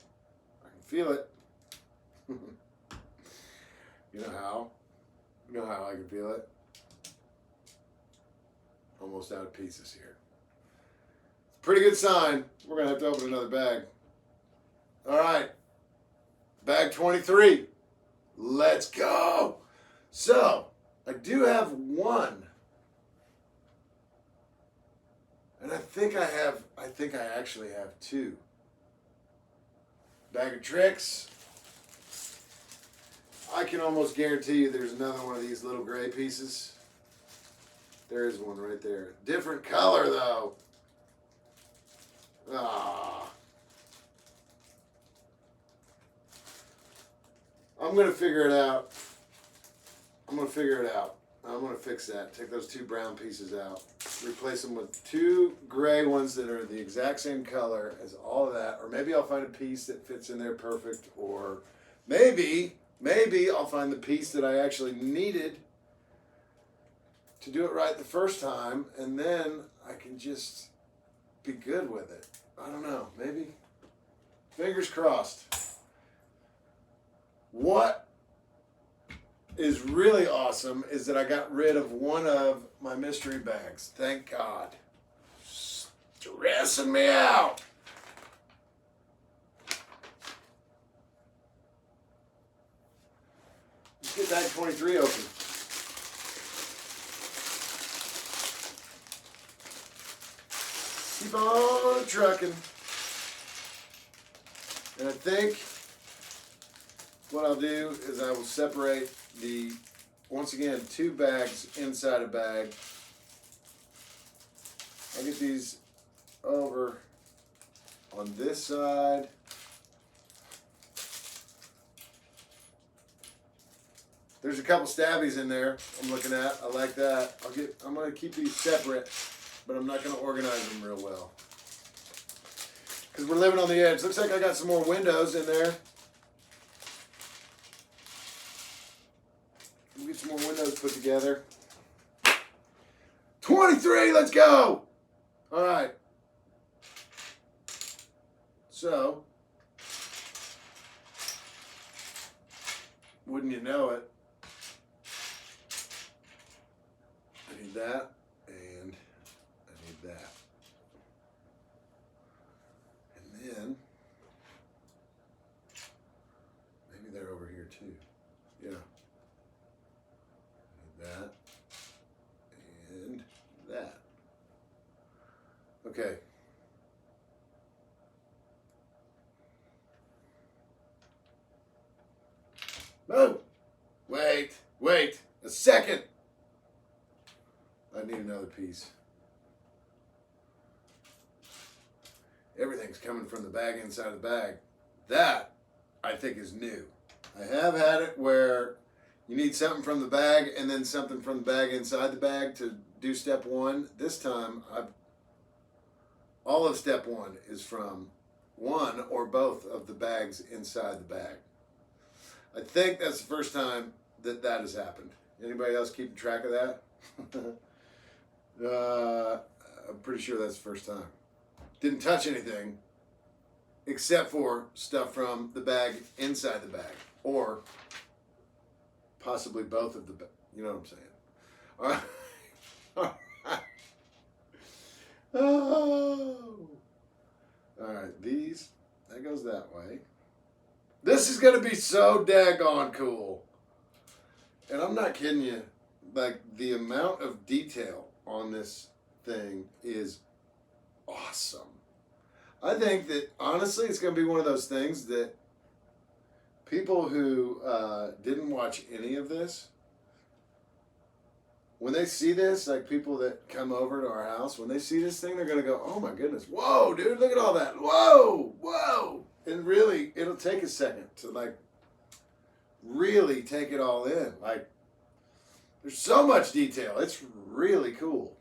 I can feel it. You know how? You know how I can feel it? Almost out of pieces here. Pretty good sign. We're going to have to open another bag. All right. Bag 23. Let's go. So, I do have one. And I think I actually have 2. Bag of tricks. I can almost guarantee you there's another one of these little gray pieces. There is one right there. Different color though. Ah. I'm going to figure it out. I'm going to fix that. Take those 2 brown pieces out. Replace them with 2 gray ones that are the exact same color as all of that. Or maybe I'll find a piece that fits in there perfect. Or maybe I'll find the piece that I actually needed to do it right the first time. And then I can just be good with it. I don't know. Maybe. Fingers crossed. What is really awesome is that I got rid of one of my mystery bags. Thank God. Stressing me out. Let's get bag 23 open. Keep on trucking. And I think what I'll do is I will separate the, once again, 2 bags inside a bag. I'll get these over on this side. There's a couple stabbies in there I'm looking at. I like that. I'm going to keep these separate, but I'm not going to organize them real well. Because we're living on the edge. Looks like I got some more windows in there. We'll get some more windows put together. 23, let's go! All right. So, wouldn't you know it, I need that, and I need that. And then, maybe they're over here too. Yeah. That and that. Okay. Oh, wait a second. I need another piece. Everything's coming from the bag inside the bag. That, I think, is new. I have had it where you need something from the bag and then something from the bag inside the bag to do step 1. This time, all of step 1 is from one or both of the bags inside the bag. I think that's the first time that has happened. Anybody else keeping track of that? I'm pretty sure that's the first time. Didn't touch anything except for stuff from the bag inside the bag, or possibly both of the bags. You know what I'm saying? All right. All right. Oh. All right. These that goes that way. This is going to be so daggone cool. And I'm not kidding you. Like, the amount of detail on this thing is awesome. I think that, honestly, it's going to be one of those things that people who didn't watch any of this, when they see this, like people that come over to our house, when they see this thing, they're going to go, oh my goodness, whoa, dude, look at all that. Whoa, whoa. And really, it'll take a second to, like, really take it all in. Like, there's so much detail. It's really cool.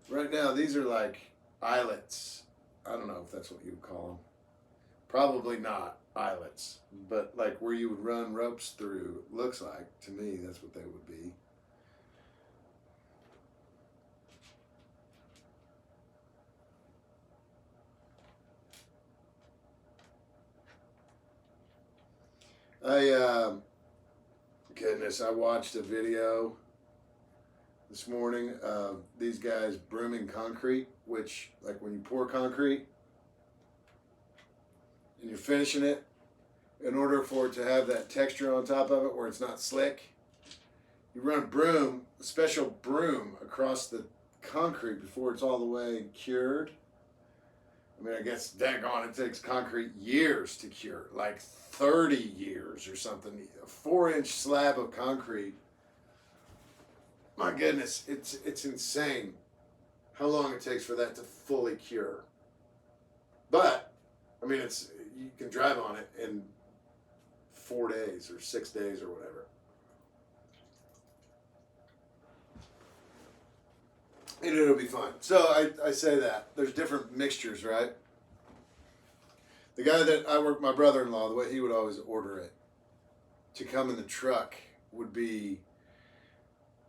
Right now, these are like eyelets. I don't know if that's what you would call them. Probably not eyelets, but like where you would run ropes through. Looks like, to me, that's what they would be. Goodness, I watched a video this morning of these guys brooming concrete, which, like when you pour concrete and you're finishing it, in order for it to have that texture on top of it where it's not slick, you run a special broom across the concrete before it's all the way cured. I mean, I guess, daggone, it takes concrete years to cure, like 30 years or something. A 4-inch slab of concrete. My goodness, it's insane how long it takes for that to fully cure. But, I mean, you can drive on it in 4 days or 6 days or whatever. And it'll be fun. So I say that. There's different mixtures, right? The guy that I work, my brother-in-law, the way he would always order it to come in the truck would be,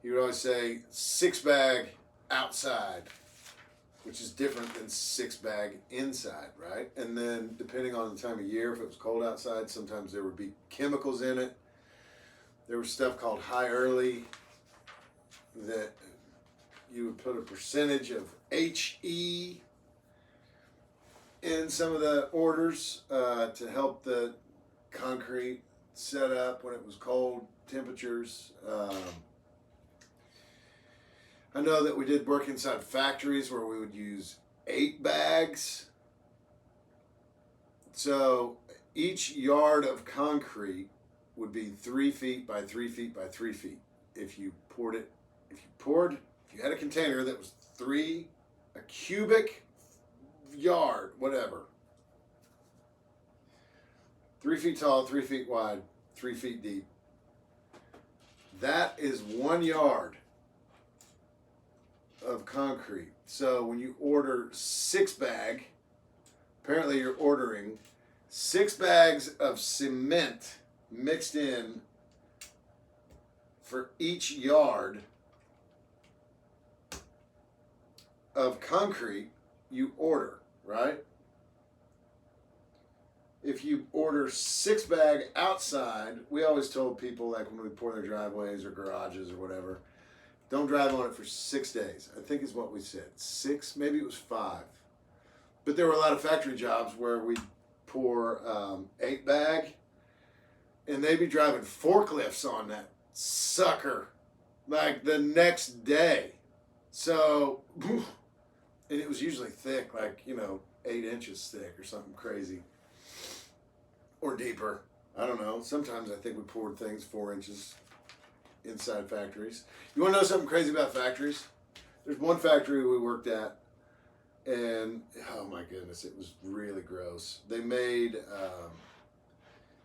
he would always say 6-bag outside, which is different than 6-bag inside, right? And then depending on the time of year, if it was cold outside, sometimes there would be chemicals in it. There was stuff called high early that you would put a percentage of HE in some of the orders to help the concrete set up when it was cold temperatures. I know that we did work inside factories where we would use 8 bags. So each yard of concrete would be 3 feet by 3 feet by 3 feet. If you had a container that was a cubic yard, whatever, 3 feet tall, 3 feet wide, 3 feet deep, that is 1 yard of concrete. So when you order 6-bag, apparently you're ordering 6 bags of cement mixed in for each yard of concrete you order, right? If you order 6-bag outside, we always told people, like when we pour their driveways or garages or whatever, don't drive on it for 6 days. I think is what we said. 6, maybe it was 5. But there were a lot of factory jobs where we pour 8-bag, and they'd be driving forklifts on that sucker like the next day. So, and it was usually thick, like, 8 inches thick or something crazy. Or deeper. I don't know. Sometimes I think we poured things 4 inches inside factories. You want to know something crazy about factories? There's one factory we worked at, and oh my goodness, it was really gross. They made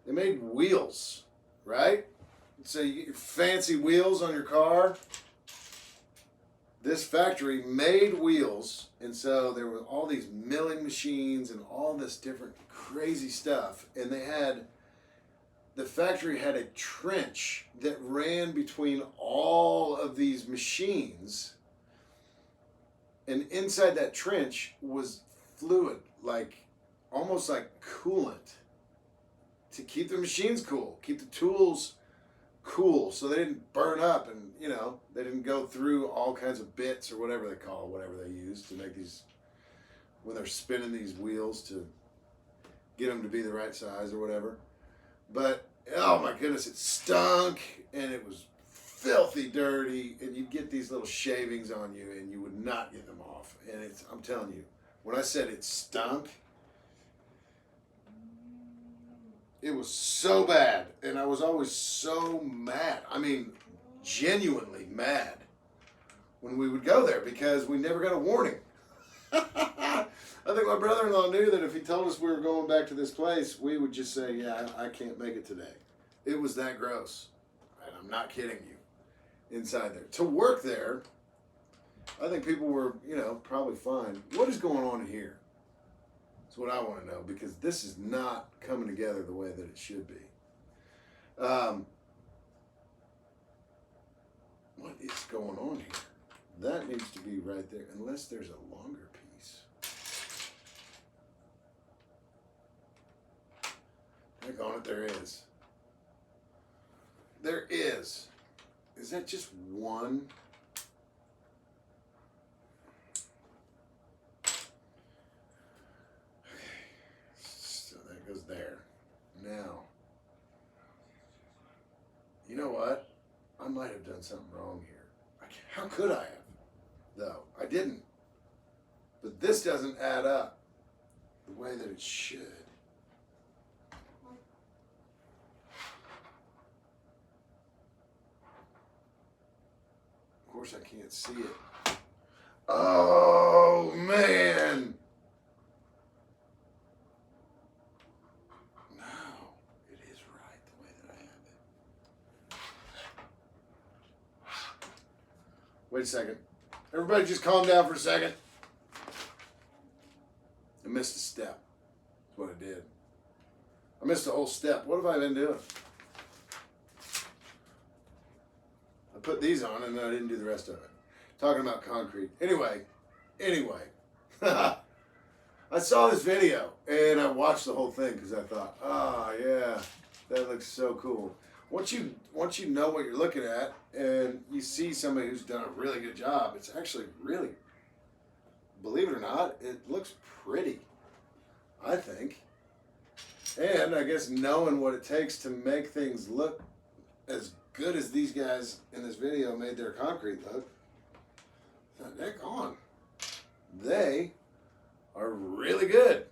wheels, right? So you get your fancy wheels on your car. This factory made wheels, and so there were all these milling machines and all this different crazy stuff, and the factory had a trench that ran between all of these machines, and inside that trench was fluid, like almost like coolant, to keep the machines cool, keep the tools cool, so they didn't burn up, and they didn't go through all kinds of bits or whatever they used to make these when they're spinning these wheels to get them to be the right size or whatever. But oh my goodness, it stunk and it was filthy dirty, and you'd get these little shavings on you and you would not get them off. And I'm telling you, when I said it stunk, it was so bad, and I was always so mad. I mean, genuinely mad when we would go there because we never got a warning. I think my brother-in-law knew that if he told us we were going back to this place, we would just say, yeah, I can't make it today. It was that gross. And I'm not kidding you. Inside there. To work there, I think people were, probably fine. What is going on here? That's what I want to know, because this is not coming together the way that it should be. What is going on here? That needs to be right there, unless there's a longer piece. Look on it, there is. There is. Is that just one? Okay. So that goes there. Now, you know what? I might have done something wrong here. How could I have? Though. I didn't. But this doesn't add up the way that it should. Of course, I can't see it. Oh, man. No, it is right the way that I have it. Wait a second. Everybody just calm down for a second. I missed a step. That's what I did. I missed a whole step. What have I been doing? I put these on and then I didn't do the rest of it. Talking about concrete. Anyway. I saw this video and I watched the whole thing because I thought, oh yeah, that looks so cool. Once you know what you're looking at and you see somebody who's done a really good job, it's actually really, believe it or not, it looks pretty, I think. And I guess knowing what it takes to make things look as good as these guys in this video made their concrete look, they're gone. They are really good.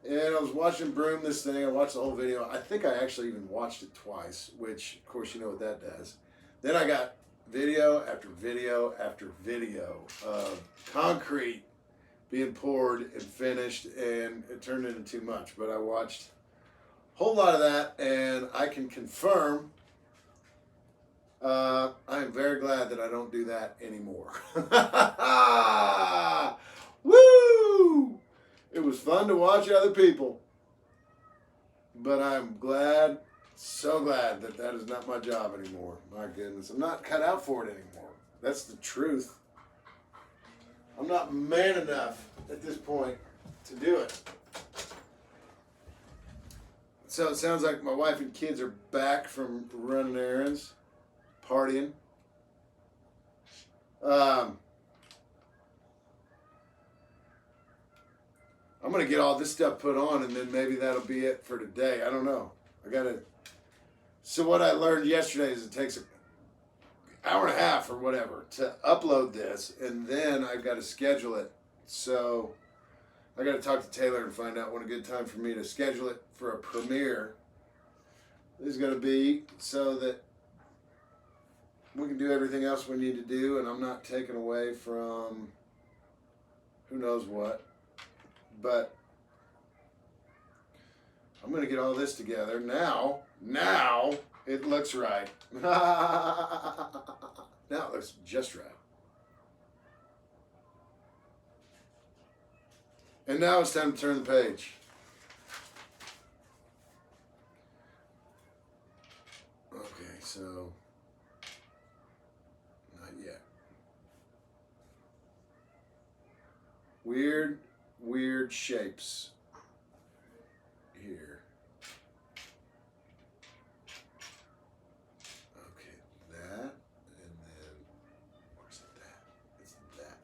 And I was watching Broom this thing. I watched the whole video. I think I actually even watched it twice, which, of course, you know what that does. Then I got video after video after video of concrete being poured and finished, and it turned into too much. But I watched a whole lot of that, and I can confirm I am very glad that I don't do that anymore. Woo! It was fun to watch other people, but I'm glad, so glad that that is not my job anymore. My goodness, I'm not cut out for it anymore. That's the truth. I'm not man enough at this point to do it. So it sounds like my wife and kids are back from running errands, partying. I'm going to get all this stuff put on, and then maybe that'll be it for today. I don't know. So what I learned yesterday is it takes an hour and a half or whatever to upload this, and then I've got to schedule it. So I got to talk to Taylor and find out when a good time for me to schedule it for a premiere is going to be, so that we can do everything else we need to do, and I'm not taken away from who knows what. But I'm going to get all this together. Now it looks right. Now it looks just right. And now it's time to turn the page. Okay, so not yet. Weird shapes here. Okay, that, and then where's that? It's that.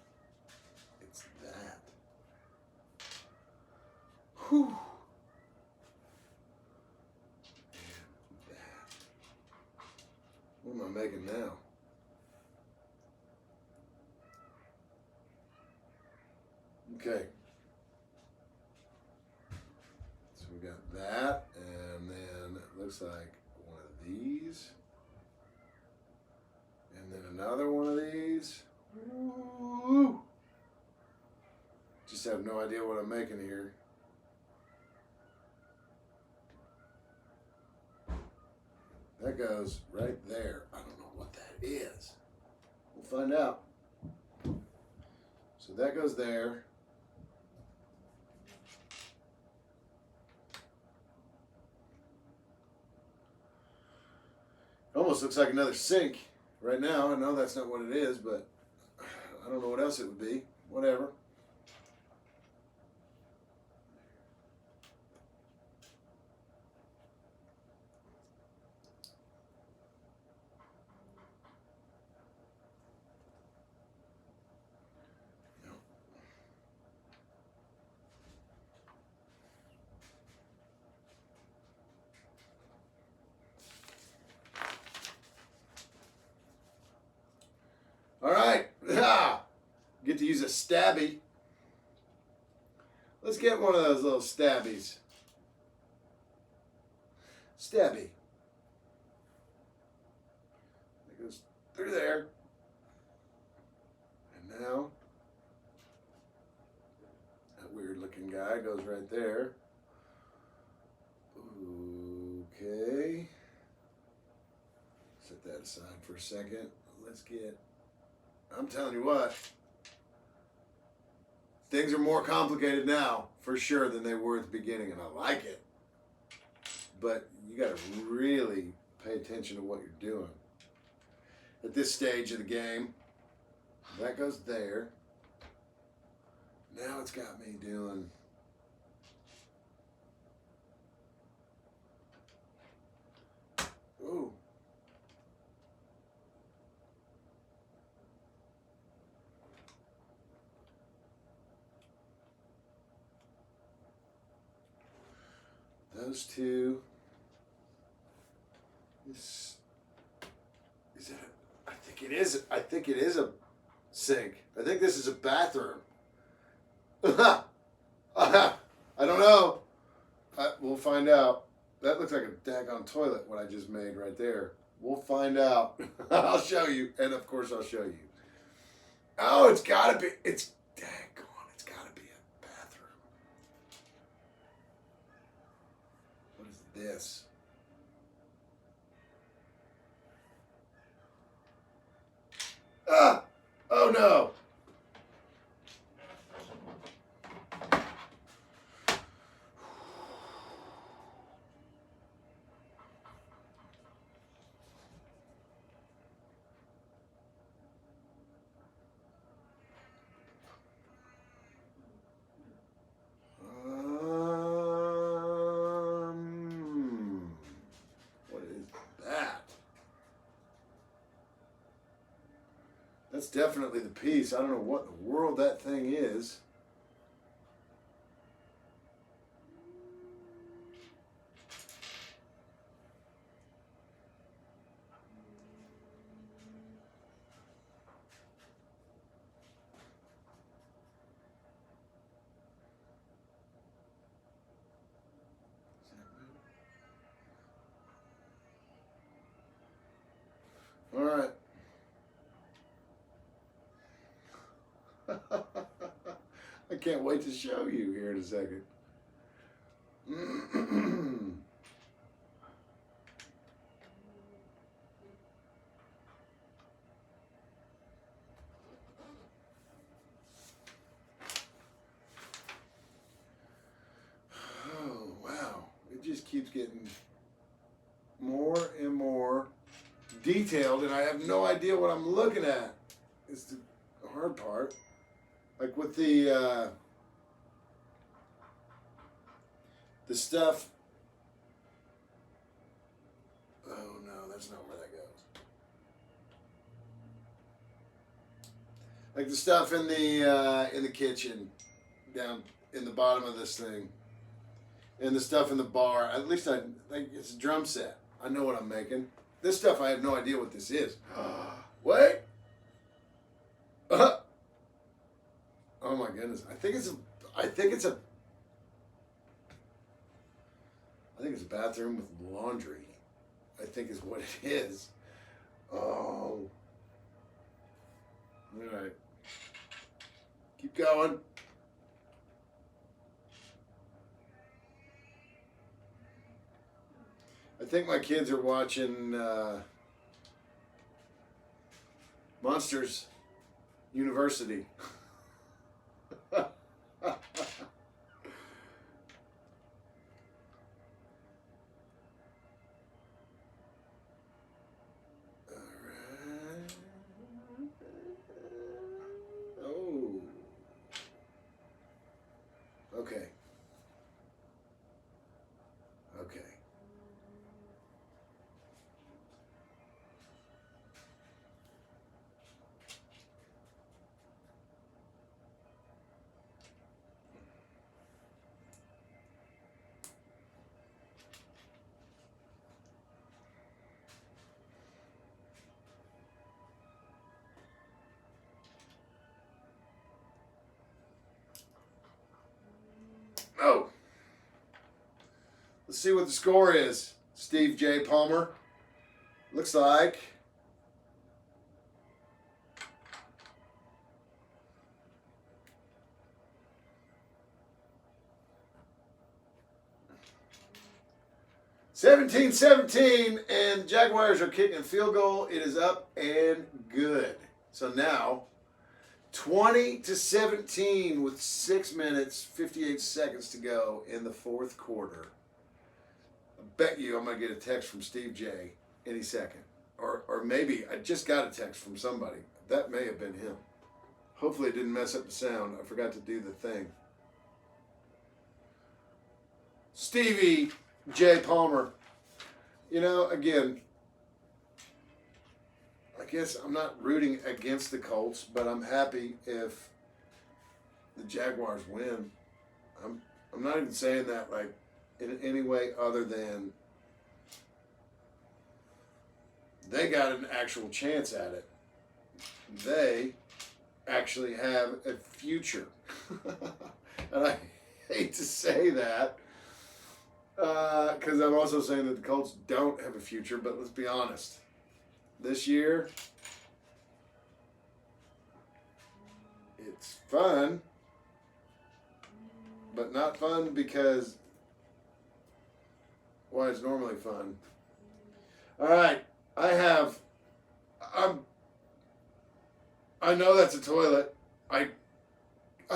It's that. making now. Okay. So we got that, and then it looks like one of these. And then another one of these. Ooh. Just have no idea what I'm making here. That goes right there. I don't know what that is. We'll find out. So that goes there. Almost looks like another sink right now. I know that's not what it is, but I don't know what else it would be. Whatever. All right. Get to use a stabby. Let's get one of those little stabbies. Stabby. It goes through there. And now, that weird looking guy goes right there. Okay. Set that aside for a second. Let's get, I'm telling you what, things are more complicated now, for sure, than they were at the beginning, and I like it. But you got to really pay attention to what you're doing. At this stage of the game, that goes there. Now it's got me doing... Ooh. Those two. This is that I think it is. I think it is a sink. I think this is a bathroom. I don't know. We'll find out. That looks like a daggone toilet, what I just made right there. We'll find out. I'll show you. And of course I'll show you. Oh, it's gotta be. It's daggone. It's gotta be a bathroom. What is this? Ah! Oh no! What is that? That's definitely the piece. I don't know what in the world that thing is. All right. I can't wait to show you here in a second. Oh, wow. It just keeps getting more and more detailed, and I have no idea what I'm looking at. It's the hard part. Like with the stuff. Oh no, that's not where that goes. Like the stuff in the kitchen, down in the bottom of this thing, and the stuff in the bar. At least it's a drum set. I know what I'm making. This stuff, I have no idea what this is. Wait. Oh my goodness. I think it's a bathroom with laundry. I think is what it is. Oh. All right. Keep going. I think my kids are watching Monsters University. Okay. Okay. Oh. Let's see what the score is. Steve J. Palmer. Looks like 17-17, and Jaguars are kicking a field goal. It is up and good. So now 20-17 with 6 minutes, 58 seconds to go in the fourth quarter. I bet you I'm going to get a text from Steve J any second. Or maybe I just got a text from somebody. That may have been him. Hopefully it didn't mess up the sound. I forgot to do the thing. Stevie J. Palmer. You know, again, I guess I'm not rooting against the Colts, but I'm happy if the Jaguars win. I'm not even saying that like in any way other than they got an actual chance at it. They actually have a future. And I hate to say that because I'm also saying that the Colts don't have a future, but let's be honest. This year, it's fun, but not fun because, why it's normally fun. All right, I know that's a toilet. I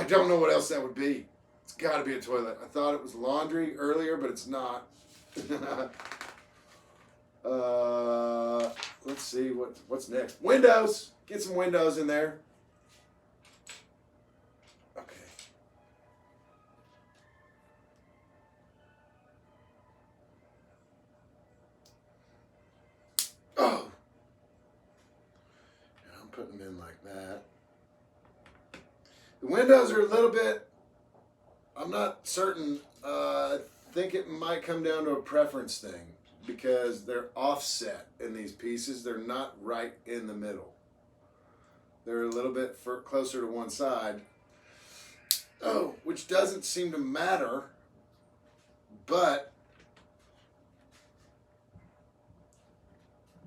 don't know what else that would be. It's got to be a toilet. I thought it was laundry earlier, but it's not. Let's see what's next. Windows. Get some windows in there. Okay. Oh. I'm putting them in like that. The windows are a little bit, I'm not certain. I think it might come down to a preference thing because they're offset in these pieces. They're not right in the middle. They're a little bit closer to one side. Oh, which doesn't seem to matter, but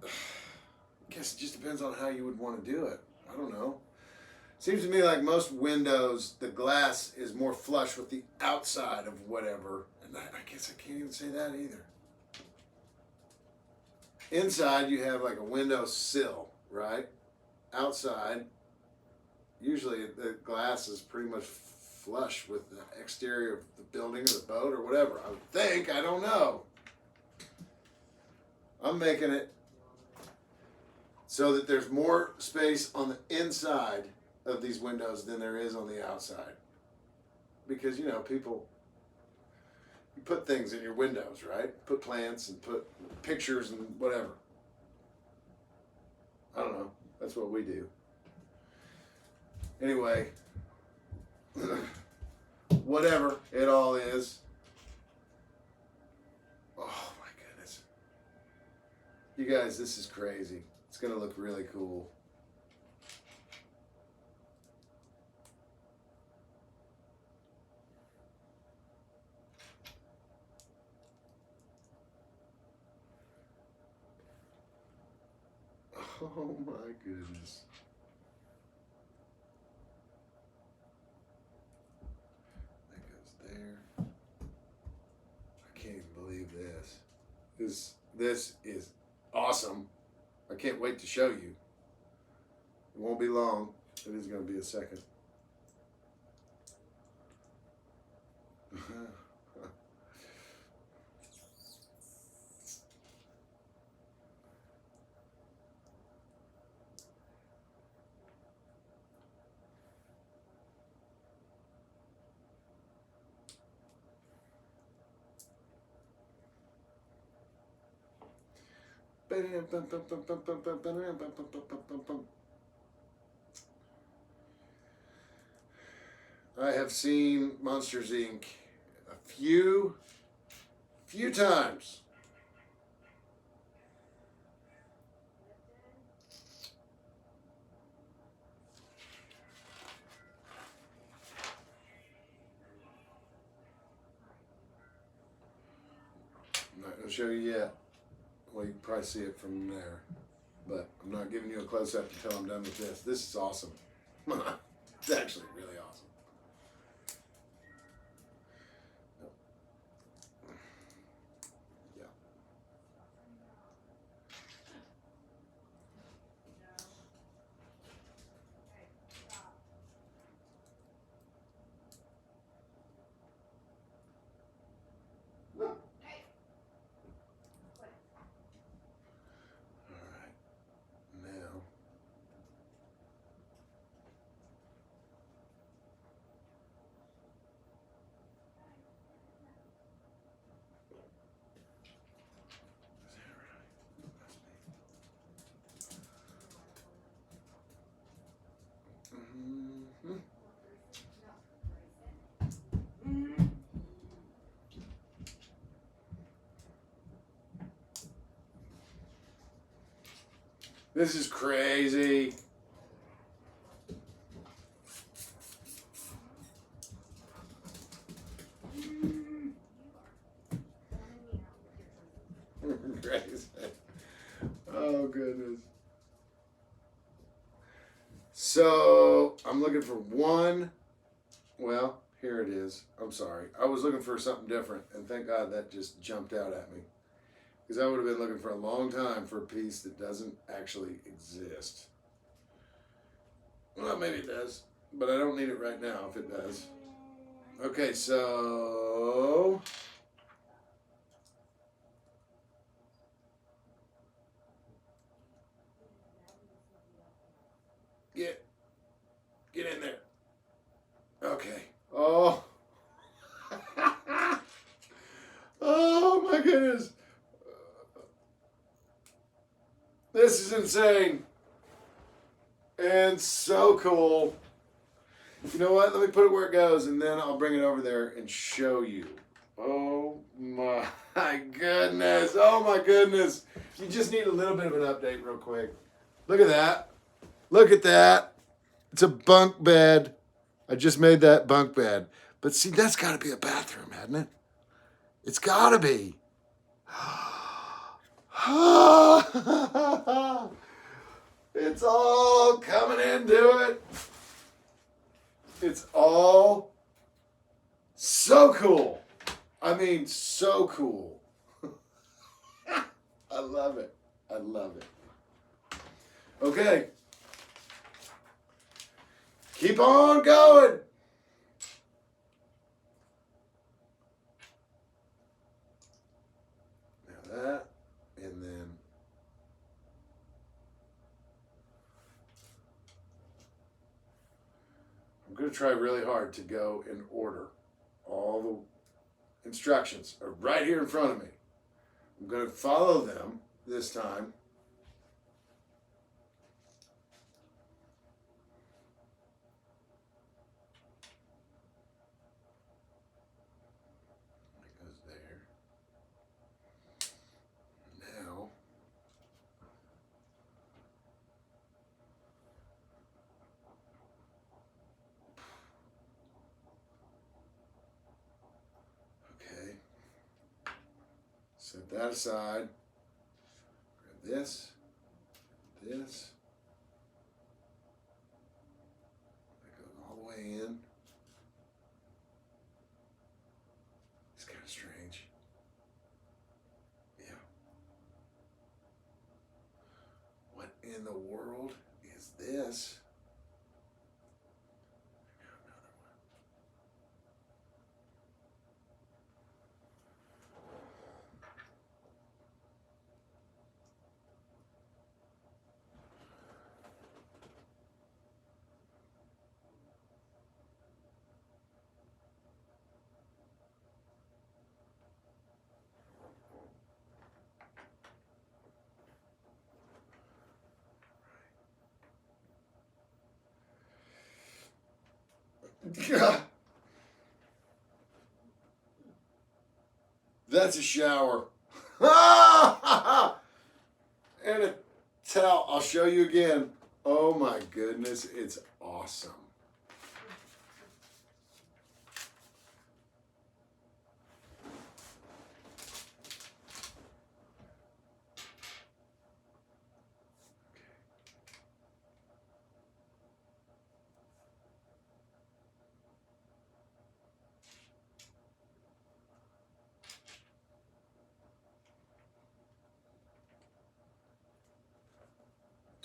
I guess it just depends on how you would want to do it. I don't know. Seems to me like most windows, the glass is more flush with the outside of whatever. And I guess I can't even say that either. Inside, you have like a window sill, right? Outside, usually the glass is pretty much flush with the exterior of the building or the boat or whatever. I would think. I don't know. I'm making it so that there's more space on the inside of these windows than there is on the outside. Because, you know, people, you put things in your windows, right? Put plants and put pictures and whatever. I don't know. That's what we do. Anyway, whatever it all is. Oh my goodness. You guys, this is crazy. It's going to look really cool. Oh my goodness. That goes there. I can't even believe this. This is awesome. I can't wait to show you. It won't be long. It is going to be a second. I have seen Monsters Inc. a few times. I'm not going to show you yet. Well, you can probably see it from there. But I'm not giving you a close-up until I'm done with this. This is awesome. It's actually really awesome. Yeah. All right. Now. Mm-hmm. This is crazy. Crazy. Oh goodness. So I'm looking for one. Well, here it is. I'm sorry. I was looking for something different, and thank God that just jumped out at me. Because I would have been looking for a long time for a piece that doesn't actually exist. Well, maybe it does, but I don't need it right now if it does. Okay, so get in there. Okay. Oh. Oh my goodness. This is insane. And so cool. You know what? Let me put it where it goes, and then I'll bring it over there and show you. Oh my goodness. Oh my goodness. You just need a little bit of an update real quick. Look at that. Look at that. It's a bunk bed. I just made that bunk bed. But see, that's got to be a bathroom, hasn't it? It's got to be. It's all coming into it. It's all so cool. I mean, so cool. I love it. I love it. Okay. Keep on going. Now that, and then I'm going to try really hard to go in order. All the instructions are right here in front of me. I'm going to follow them this time. It goes there. Now, Set that aside. Grab this. This. That goes all the way in. It's kind of strange. Yeah. What in the world is this? That's a shower. And a towel. I'll show you again. Oh my goodness, it's awesome.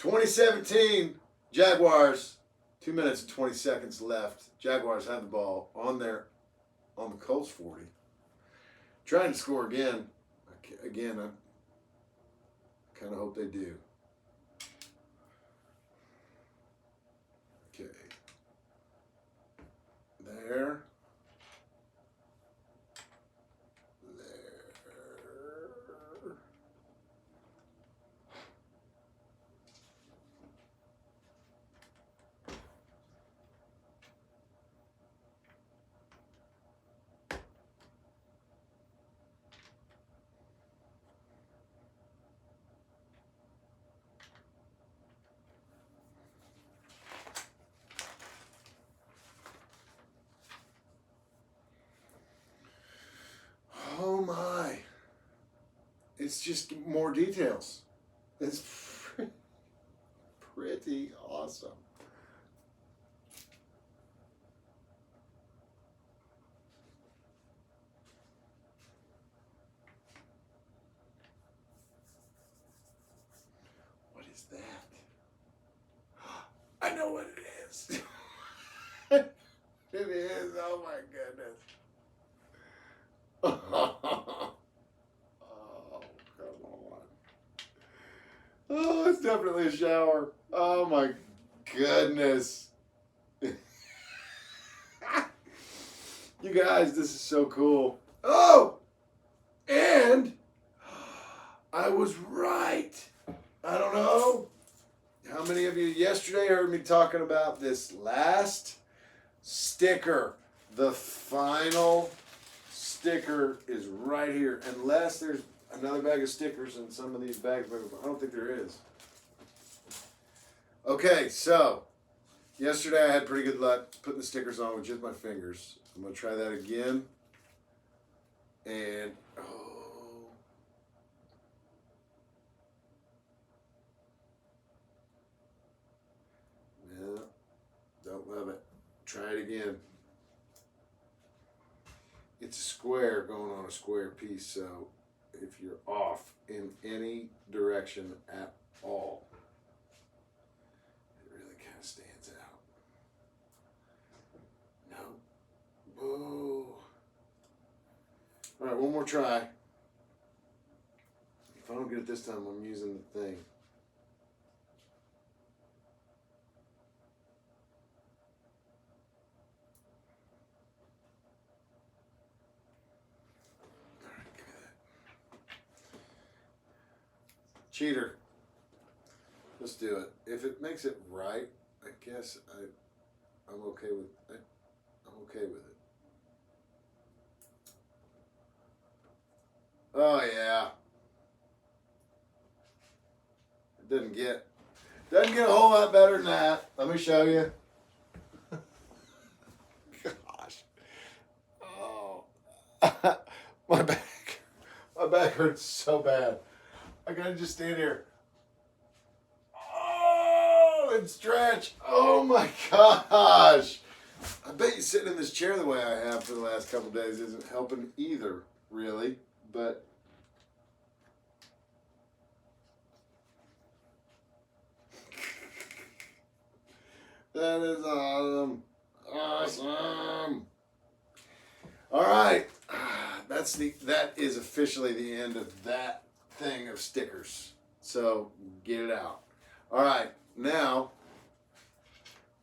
.2017 Jaguars. 2 minutes and 20 seconds left. Jaguars have the ball on the Colts 40. Trying to score again. Again, I kind of hope they do. Okay. There. Oh my. It's just more details. It's pretty awesome. What is that? I know what it is. It is. Oh my goodness. Oh, come on. Oh, it's definitely a shower. Oh my goodness. You guys, this is so cool. Oh, and I was right. I don't know how many of you yesterday heard me talking about this last sticker. The final sticker is right here, unless there's another bag of stickers in some of these bags, but I don't think there is. Okay, so yesterday I had pretty good luck putting the stickers on with just my fingers. I'm going to try that again. And, oh. No, don't love it. Try it again. It's a square going on a square piece, so if you're off in any direction at all, it really kind of stands out. No. Whoa. All right, one more try. If I don't get it this time, I'm using the thing. Cheater. Let's do it. If it makes it right, I guess I'm okay with it. I'm okay with it. Oh yeah. It doesn't get a whole lot better than that. Let me show you. Gosh. Oh. My back hurts so bad. I gotta just stand here. Oh, and stretch. Oh my gosh. I bet you sitting in this chair the way I have for the last couple of days isn't helping either, really. But that is awesome. Awesome. All right. That is officially the end of that thing of stickers. So get it out. All right. Now,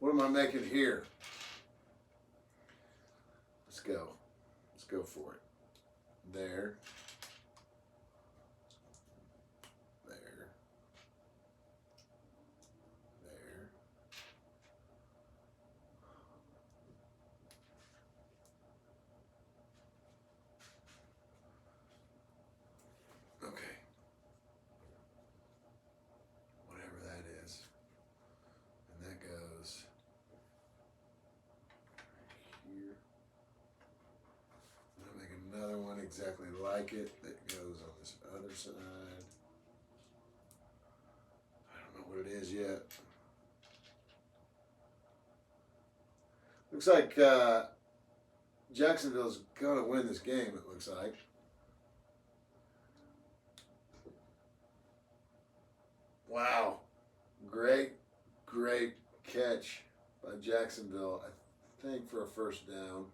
what am I making here? Let's go. Let's go for it. There. There. There. Okay. Whatever that is. And that goes here. I'm gonna make another one exactly like it that goes on this other side. I don't know what it is yet. Looks like Jacksonville's gonna win this game, it looks like. Wow. Great catch by Jacksonville. I think for a first down.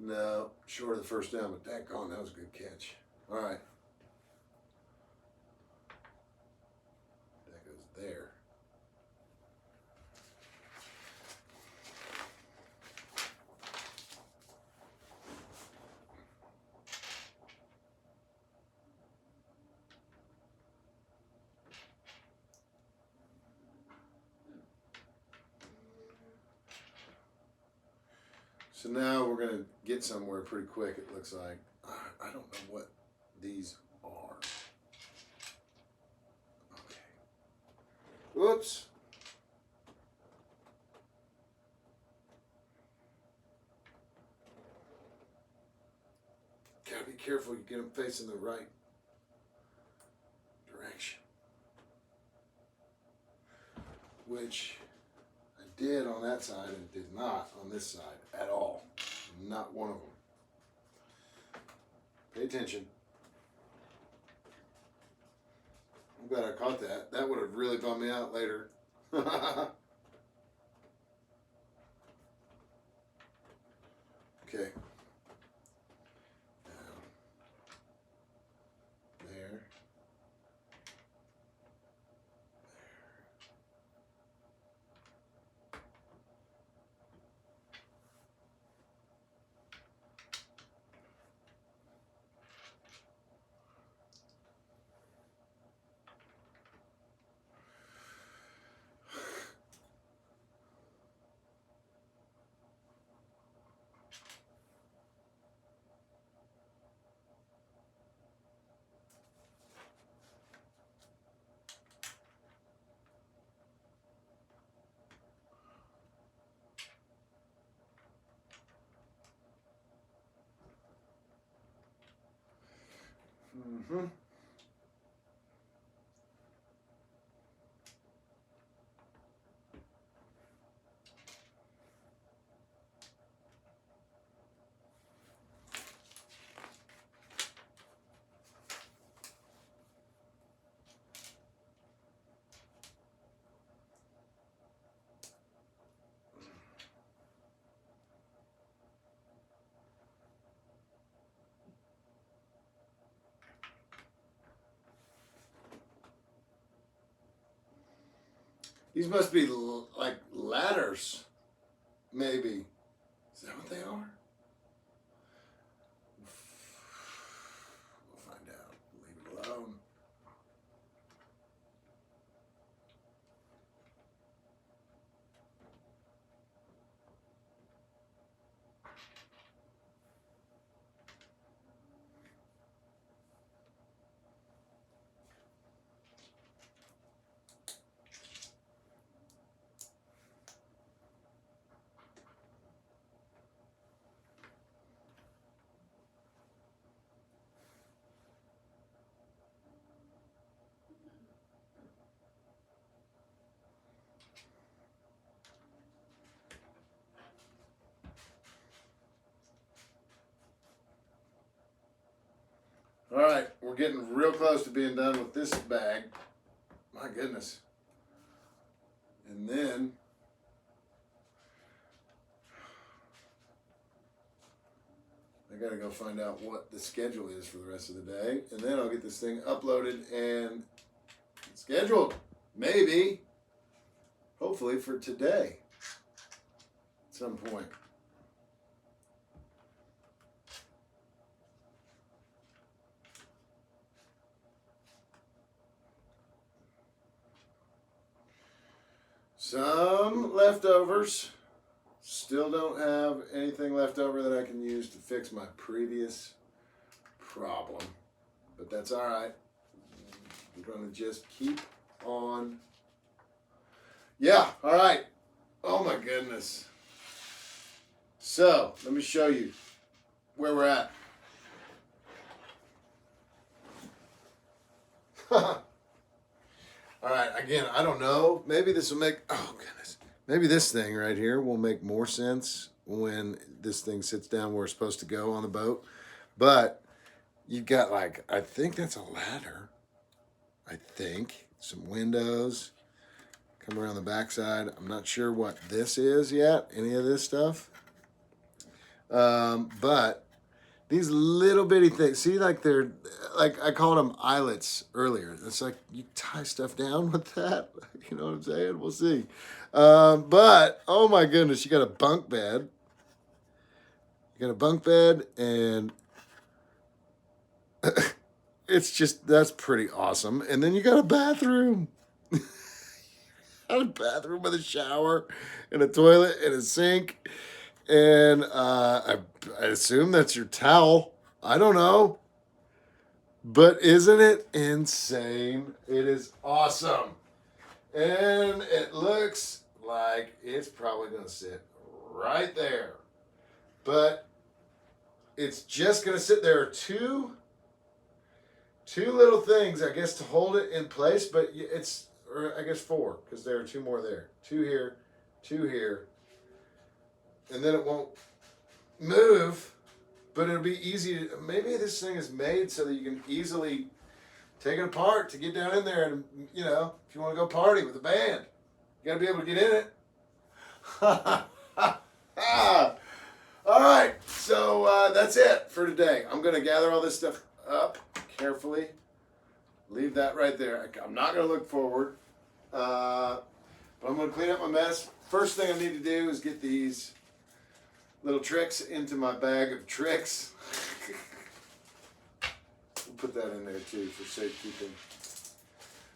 No, short of the first down, but daggone, that was a good catch. All right. That goes there. So now we're going to get somewhere pretty quick, it looks like. I don't know what these are. Okay. Whoops. Gotta be careful you get them facing the right direction. Which I did on that side and did not on this side at all. Not one of them. Pay attention. I'm glad I caught that. That would have really bummed me out later. Okay. There. Mm-hmm. These must be like ladders, maybe. Is that what they are? We'll find out. Leave it alone. All right, we're getting real close to being done with this bag. My goodness. And then I gotta go find out what the schedule is for the rest of the day. And then I'll get this thing uploaded and scheduled. Maybe, hopefully for today at some point. Some leftovers. Still don't have anything left over that I can use to fix my previous problem. But that's all right. We're going to just keep on. Yeah, all right. Oh my goodness. So, let me show you where we're at. All right, again, I don't know. Maybe this will make, oh goodness. Maybe this thing right here will make more sense when this thing sits down where it's supposed to go on the boat. But you've got like, I think that's a ladder. I think. Some windows. Come around the backside. I'm not sure what this is yet, any of this stuff. But these little bitty things, see, like they're, like I called them eyelets earlier. It's like you tie stuff down with that. You know what I'm saying? We'll see. But, oh my goodness, you got a bunk bed. You got a bunk bed, and it's just, that's pretty awesome. And then you got a bathroom. Got a bathroom with a shower and a toilet and a sink. And I assume that's your towel. I don't know. But isn't it insane? It is awesome. And it looks like it's probably going to sit right there. But it's just going to sit there. Two little things, I guess, to hold it in place. But it's, or I guess four, because there are two more there. Two here, two here. And then it won't move, but it'll be easy to, maybe this thing is made so that you can easily take it apart to get down in there and, you know, if you want to go party with a band, you got to be able to get in it. All right, so that's it for today. I'm going to gather all this stuff up carefully. Leave that right there. I'm not going to look forward, but I'm going to clean up my mess. First thing I need to do is get these little tricks into my bag of tricks. We'll put that in there too for safekeeping.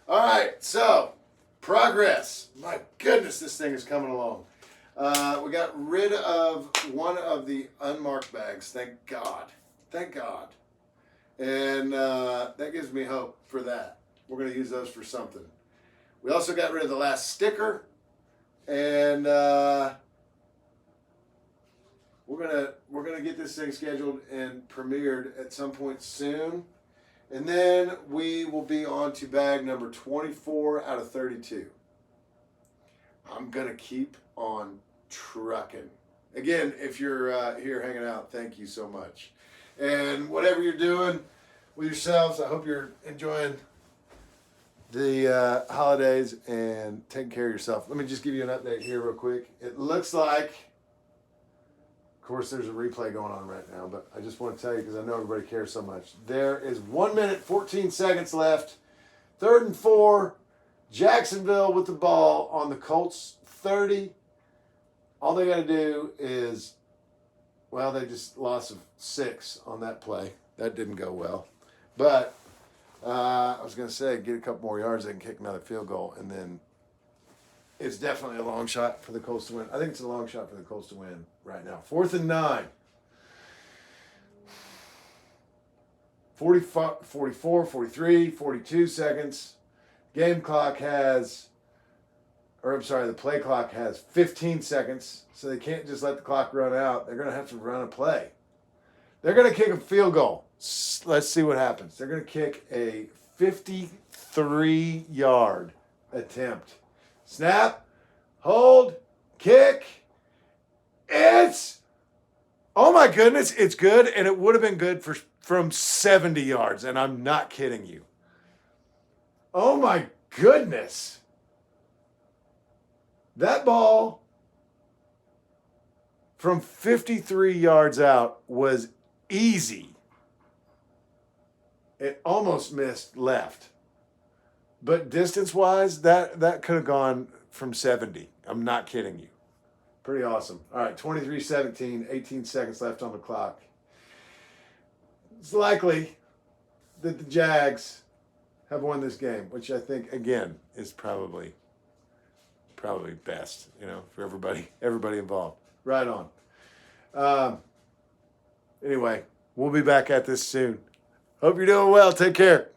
All right, so progress. My goodness, this thing is coming along. We got rid of one of the unmarked bags. Thank God. Thank God. And that gives me hope for that. We're going to use those for something. We also got rid of the last sticker. And we're gonna get this thing scheduled and premiered at some point soon, and then we will be on to bag number 24 out of 32. I'm gonna keep on trucking. Again, if you're here hanging out, thank you so much. And whatever you're doing with yourselves, I hope you're enjoying the holidays and taking care of yourself. Let me just give you an update here real quick. It looks like, of course, there's a replay going on right now, but I just want to tell you because I know everybody cares so much. There is 1 minute, 14 seconds left. 3rd and 4. Jacksonville with the ball on the Colts 30. All they got to do is, well, they just lost 6 on that play. That didn't go well. But I was going to say, get a couple more yards, they can kick another field goal, and then it's definitely a long shot for the Colts to win. I think it's a long shot for the Colts to win right now. 4th and 9. 44, 43, 42 seconds. Game clock has, or I'm sorry, the play clock has 15 seconds, so they can't just let the clock run out. They're going to have to run a play. They're going to kick a field goal. Let's see what happens. They're going to kick a 53-yard attempt. Snap, hold, kick. It's Oh my goodness, it's good, and it would have been good from 70 yards, and I'm not kidding you. Oh my goodness. That ball from 53 yards out was easy. It almost missed left. But distance-wise, that could have gone from 70. I'm not kidding you. Pretty awesome. All right, 23-17, 18 seconds left on the clock. It's likely that the Jags have won this game, which I think, again, is probably best, for everybody involved. Right on. Anyway, we'll be back at this soon. Hope you're doing well. Take care.